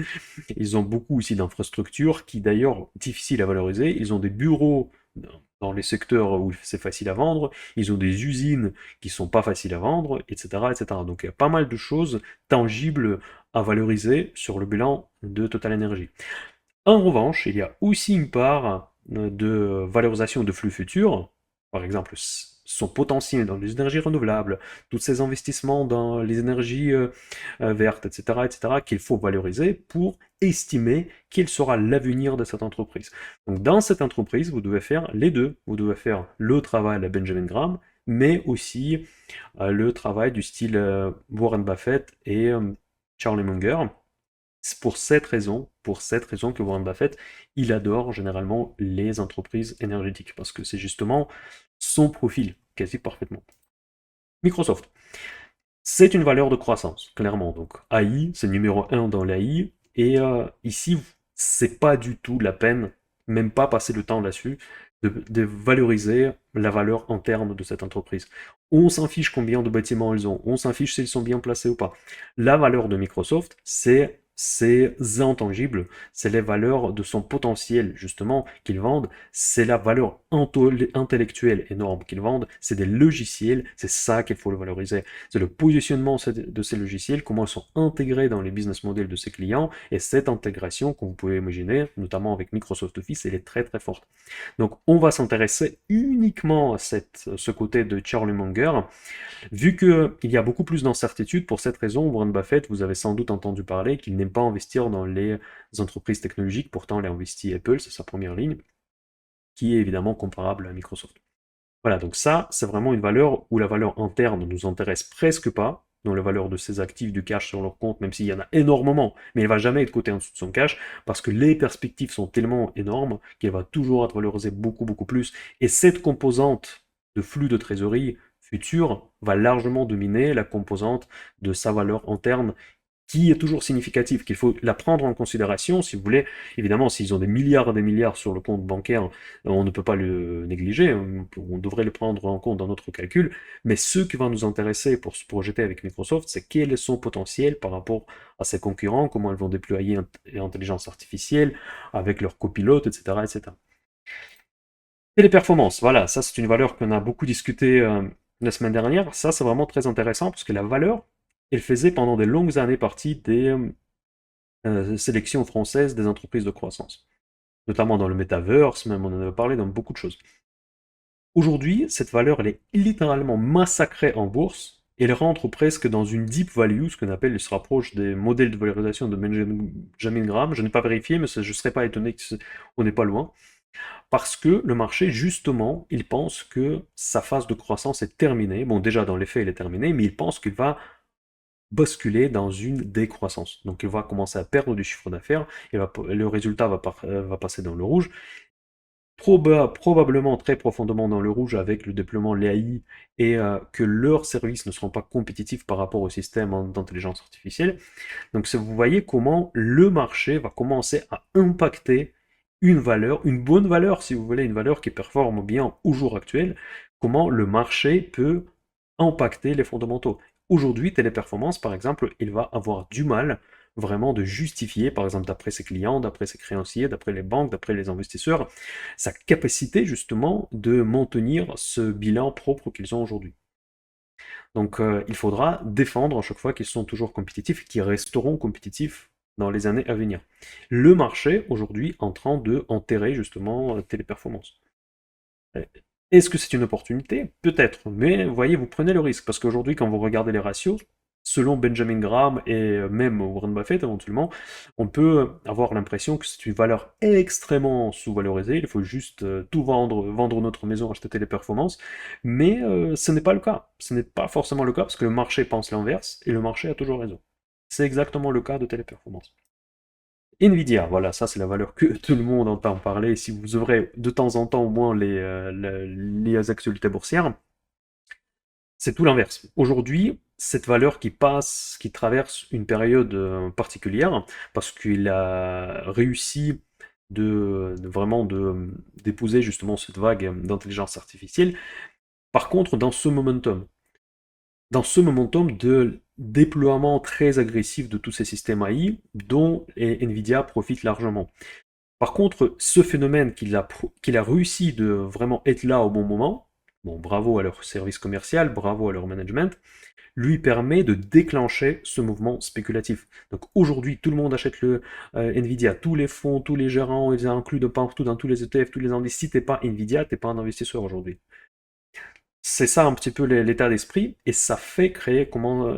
Ils ont beaucoup aussi d'infrastructures qui, d'ailleurs, difficiles à valoriser. Ils ont des bureaux dans les secteurs où c'est facile à vendre, ils ont des usines qui sont pas faciles à vendre, etc., etc. Donc il y a pas mal de choses tangibles à valoriser sur le bilan de Total Energy. En revanche, il y a aussi une part de valorisation de flux futurs, par exemple son potentiel dans les énergies renouvelables, tous ces investissements dans les énergies vertes, etc., qu'il faut valoriser pour estimer quel sera l'avenir de cette entreprise. Donc dans cette entreprise, vous devez faire les deux. Vous devez faire le travail à Benjamin Graham, mais aussi le travail du style Warren Buffett et Charlie Munger. C'est pour cette raison que Warren Buffett, il adore généralement les entreprises énergétiques, parce que c'est justement son profil, quasi parfaitement. Microsoft, c'est une valeur de croissance, clairement. Donc AI, c'est numéro 1 dans l'AI, et ici, c'est pas du tout la peine, même pas passer le temps là-dessus, de valoriser la valeur interne de cette entreprise. On s'en fiche combien de bâtiments ils ont, on s'en fiche s'ils sont bien placés ou pas. La valeur de Microsoft, c'est intangible, c'est les valeurs de son potentiel justement qu'ils vendent, c'est la valeur intellectuelle énorme qu'ils vendent, c'est des logiciels, c'est ça qu'il faut le valoriser. C'est le positionnement de ces logiciels, comment ils sont intégrés dans les business models de ses clients, et cette intégration, comme vous pouvez imaginer, notamment avec Microsoft Office, elle est très très forte. Donc on va s'intéresser uniquement à ce côté de Charlie Munger, vu qu'il y a beaucoup plus d'incertitudes. Pour cette raison, Warren Buffett, vous avez sans doute entendu parler qu'il n'aime pas investir dans les entreprises technologiques, pourtant il a investi Apple, c'est sa première ligne, qui est évidemment comparable à Microsoft. Voilà, donc ça, c'est vraiment une valeur où la valeur interne ne nous intéresse presque pas, dans la valeur de ses actifs, du cash sur leur compte, même s'il y en a énormément, mais elle va jamais être cotée en dessous de son cash, parce que les perspectives sont tellement énormes qu'elle va toujours être valorisée beaucoup, beaucoup plus. Et cette composante de flux de trésorerie futur va largement dominer la composante de sa valeur interne qui est toujours significative, qu'il faut la prendre en considération, si vous voulez. Évidemment, s'ils ont des milliards et des milliards sur le compte bancaire, on ne peut pas le négliger, on devrait le prendre en compte dans notre calcul, mais ce qui va nous intéresser pour se projeter avec Microsoft, c'est quel est son potentiel par rapport à ses concurrents, comment ils vont déployer l'intelligence artificielle avec leurs copilotes, etc., etc. Et les performances, voilà, ça c'est une valeur qu'on a beaucoup discuté la semaine dernière, ça c'est vraiment très intéressant, parce que la valeur, elle faisait pendant des longues années partie des sélections françaises des entreprises de croissance, notamment dans le metaverse, même on en avait parlé dans beaucoup de choses. Aujourd'hui, cette valeur, elle est littéralement massacrée en bourse elle rentre presque dans une deep value, ce qu'on appelle, elle se rapproche des modèles de valorisation de Benjamin Graham. Je n'ai pas vérifié, mais je ne serais pas étonné qu'on n'est pas loin. Parce que le marché, justement, il pense que sa phase de croissance est terminée. Bon, déjà, dans les faits, elle est terminée, mais il pense qu'il va basculer dans une décroissance. Donc, il va commencer à perdre du chiffre d'affaires, le résultat va passer dans le rouge, probablement très profondément dans le rouge avec le déploiement de l'AI et que leurs services ne seront pas compétitifs par rapport au système d'intelligence artificielle. Donc vous voyez comment le marché va commencer à impacter une valeur, une bonne valeur si vous voulez, une valeur qui performe bien au jour actuel, comment le marché peut impacter les fondamentaux. Aujourd'hui, Téléperformance, par exemple, il va avoir du mal vraiment de justifier, par exemple, d'après ses clients, d'après ses créanciers, d'après les banques, d'après les investisseurs, sa capacité justement de maintenir ce bilan propre qu'ils ont aujourd'hui. Donc il faudra défendre à chaque fois qu'ils sont toujours compétitifs et qu'ils resteront compétitifs dans les années à venir. Le marché aujourd'hui est en train de enterrer justement Téléperformance. Est-ce que c'est une opportunité? Peut-être, mais vous voyez, vous prenez le risque, parce qu'aujourd'hui, quand vous regardez les ratios, selon Benjamin Graham et même Warren Buffett éventuellement, on peut avoir l'impression que c'est une valeur extrêmement sous-valorisée, il faut juste tout vendre, vendre notre maison, acheter Téléperformance, mais ce n'est pas le cas. Ce n'est pas forcément le cas, parce que le marché pense l'inverse, et le marché a toujours raison. C'est exactement le cas de Téléperformance. Nvidia, voilà, ça c'est la valeur que tout le monde entend parler. Si vous ouvrez de temps en temps au moins les actualités boursières, c'est tout l'inverse. Aujourd'hui, cette valeur qui passe, qui traverse une période particulière, parce qu'il a réussi d'épouser justement cette vague d'intelligence artificielle. Par contre, dans ce momentum de déploiement très agressif de tous ces systèmes AI dont Nvidia profite largement. Par contre, ce phénomène qu'il a réussi de vraiment être là au bon moment, bon, bravo à leur service commercial, bravo à leur management, lui permet de déclencher ce mouvement spéculatif. Donc aujourd'hui, tout le monde achète le Nvidia, tous les fonds, tous les gérants, ils incluent de partout dans tous les ETF, tous les indices. Si t'es pas Nvidia, t'es pas un investisseur aujourd'hui. C'est ça un petit peu l'état d'esprit, et ça fait créer,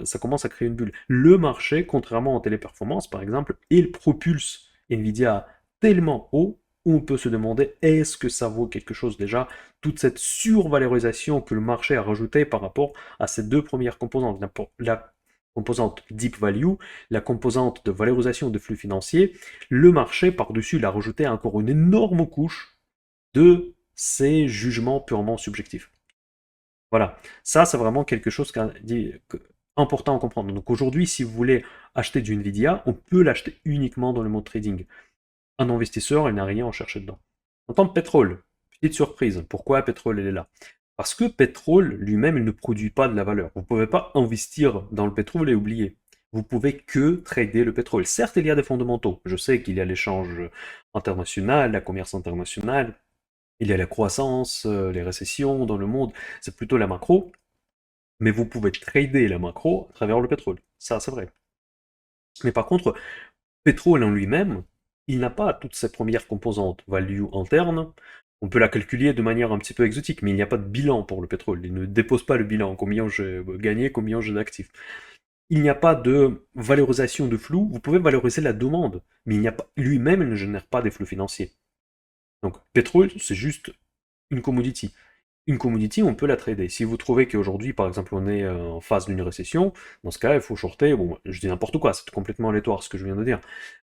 ça commence à créer une bulle. Le marché, contrairement en téléperformance par exemple, il propulse Nvidia tellement haut, on peut se demander est-ce que ça vaut quelque chose déjà, toute cette survalorisation que le marché a rajoutée par rapport à ces deux premières composantes, la composante deep value, la composante de valorisation de flux financiers, le marché par-dessus l'a rajouté encore une énorme couche de ces jugements purement subjectifs. Voilà, ça c'est vraiment quelque chose important à comprendre. Donc aujourd'hui, si vous voulez acheter du Nvidia, on peut l'acheter uniquement dans le mode trading. Un investisseur, il n'a rien à en chercher dedans. En tant que pétrole, petite surprise, pourquoi pétrole il est là? Parce que pétrole lui-même, il ne produit pas de la valeur. Vous ne pouvez pas investir dans le pétrole et oublier. Vous pouvez que trader le pétrole. Certes, il y a des fondamentaux. Je sais qu'il y a l'échange international, la commerce internationale, il y a la croissance, les récessions dans le monde, c'est plutôt la macro, mais vous pouvez trader la macro à travers le pétrole. Ça, c'est vrai. Mais par contre, pétrole en lui-même, il n'a pas toutes ses premières composantes. Value interne, on peut la calculer de manière un petit peu exotique, mais il n'y a pas de bilan pour le pétrole. Il ne dépose pas le bilan, combien j'ai gagné, combien j'ai d'actifs. Il n'y a pas de valorisation de flux, vous pouvez valoriser la demande, mais il n'y a pas, lui-même il ne génère pas des flux financiers. Donc pétrole, c'est juste une commodity. Une commodity, on peut la trader. Si vous trouvez qu'aujourd'hui, par exemple, on est en phase d'une récession, dans ce cas, il faut shorter. Bon, je dis n'importe quoi, c'est complètement aléatoire ce que je viens de dire.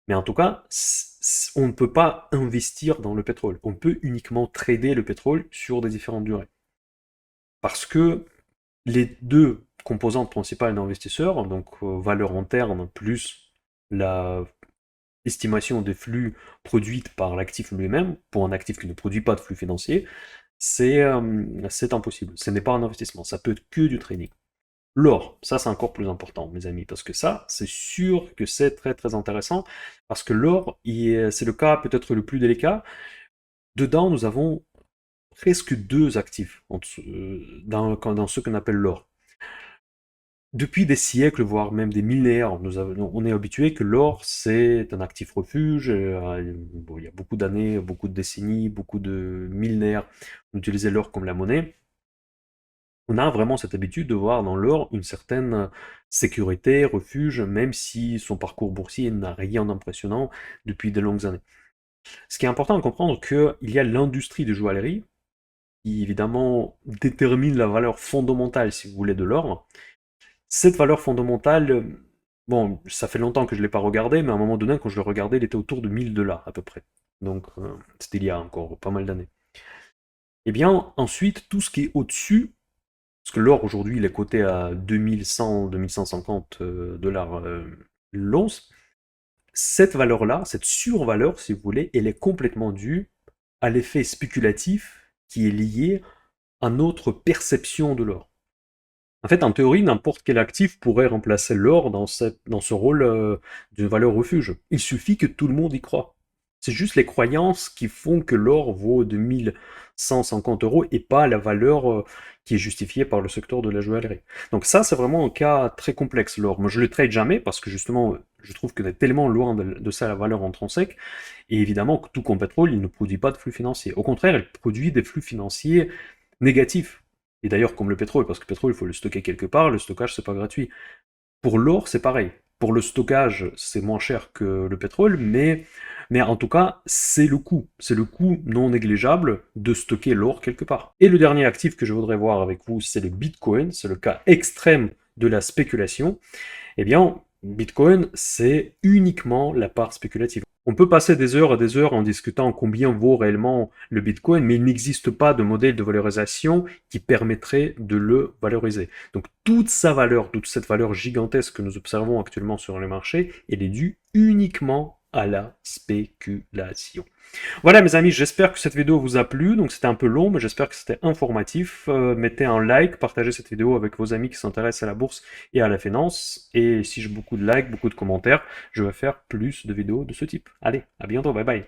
Mais en tout cas, on ne peut pas investir dans le pétrole. On peut uniquement trader le pétrole sur des différentes durées. Parce que les deux composantes principales d'investisseurs, donc valeur interne plus la estimation des flux produites par l'actif lui-même, pour un actif qui ne produit pas de flux financier, c'est impossible. Ce n'est pas un investissement, ça peut être que du trading. L'or, ça c'est encore plus important, mes amis, parce que ça, c'est sûr que c'est très très intéressant, parce que l'or, c'est le cas peut-être le plus délicat. Dedans, nous avons presque deux actifs dans ce qu'on appelle l'or. Depuis des siècles, voire même des millénaires, on est habitué que l'or, c'est un actif refuge. Bon, il y a beaucoup d'années, beaucoup de décennies, beaucoup de millénaires, on utilisait l'or comme la monnaie. On a vraiment cette habitude de voir dans l'or une certaine sécurité, refuge, même si son parcours boursier n'a rien d'impressionnant depuis de longues années. Ce qui est important de comprendre, qu'il y a l'industrie de joaillerie, qui évidemment détermine la valeur fondamentale, si vous voulez, de l'or. Cette valeur fondamentale, bon, ça fait longtemps que je ne l'ai pas regardé, mais à un moment donné, quand je le regardais, il était autour de 1000 $ à peu près. Donc, c'était il y a encore pas mal d'années. Et bien, ensuite, tout ce qui est au-dessus, parce que l'or aujourd'hui, il est coté à 2100, 2150 dollars l'once, cette valeur-là, cette survaleur, si vous voulez, elle est complètement due à l'effet spéculatif qui est lié à notre perception de l'or. En fait, en théorie, n'importe quel actif pourrait remplacer l'or dans ce rôle d'une valeur refuge. Il suffit que tout le monde y croit. C'est juste les croyances qui font que l'or vaut 2150 € et pas la valeur qui est justifiée par le secteur de la joaillerie. Donc ça, c'est vraiment un cas très complexe, l'or. Moi, je le trade jamais parce que justement, je trouve que c'est tellement loin de ça la valeur intrinsèque. Et évidemment, tout comme pétrole, il ne produit pas de flux financiers. Au contraire, il produit des flux financiers négatifs. Et d'ailleurs, comme le pétrole, parce que le pétrole, il faut le stocker quelque part, le stockage, c'est pas gratuit. Pour l'or, c'est pareil. Pour le stockage, c'est moins cher que le pétrole, mais en tout cas, c'est le coût. C'est le coût non négligeable de stocker l'or quelque part. Et le dernier actif que je voudrais voir avec vous, c'est le Bitcoin. C'est le cas extrême de la spéculation. Eh bien, Bitcoin, c'est uniquement la part spéculative. On peut passer des heures et des heures en discutant combien vaut réellement le Bitcoin, mais il n'existe pas de modèle de valorisation qui permettrait de le valoriser. Donc toute sa valeur, toute cette valeur gigantesque que nous observons actuellement sur le marché, elle est due uniquement à la spéculation. Voilà mes amis, j'espère que cette vidéo vous a plu, donc c'était un peu long, mais j'espère que c'était informatif. Mettez un like, partagez cette vidéo avec vos amis qui s'intéressent à la bourse et à la finance, et si j'ai beaucoup de likes, beaucoup de commentaires, je vais faire plus de vidéos de ce type. Allez, à bientôt, bye bye.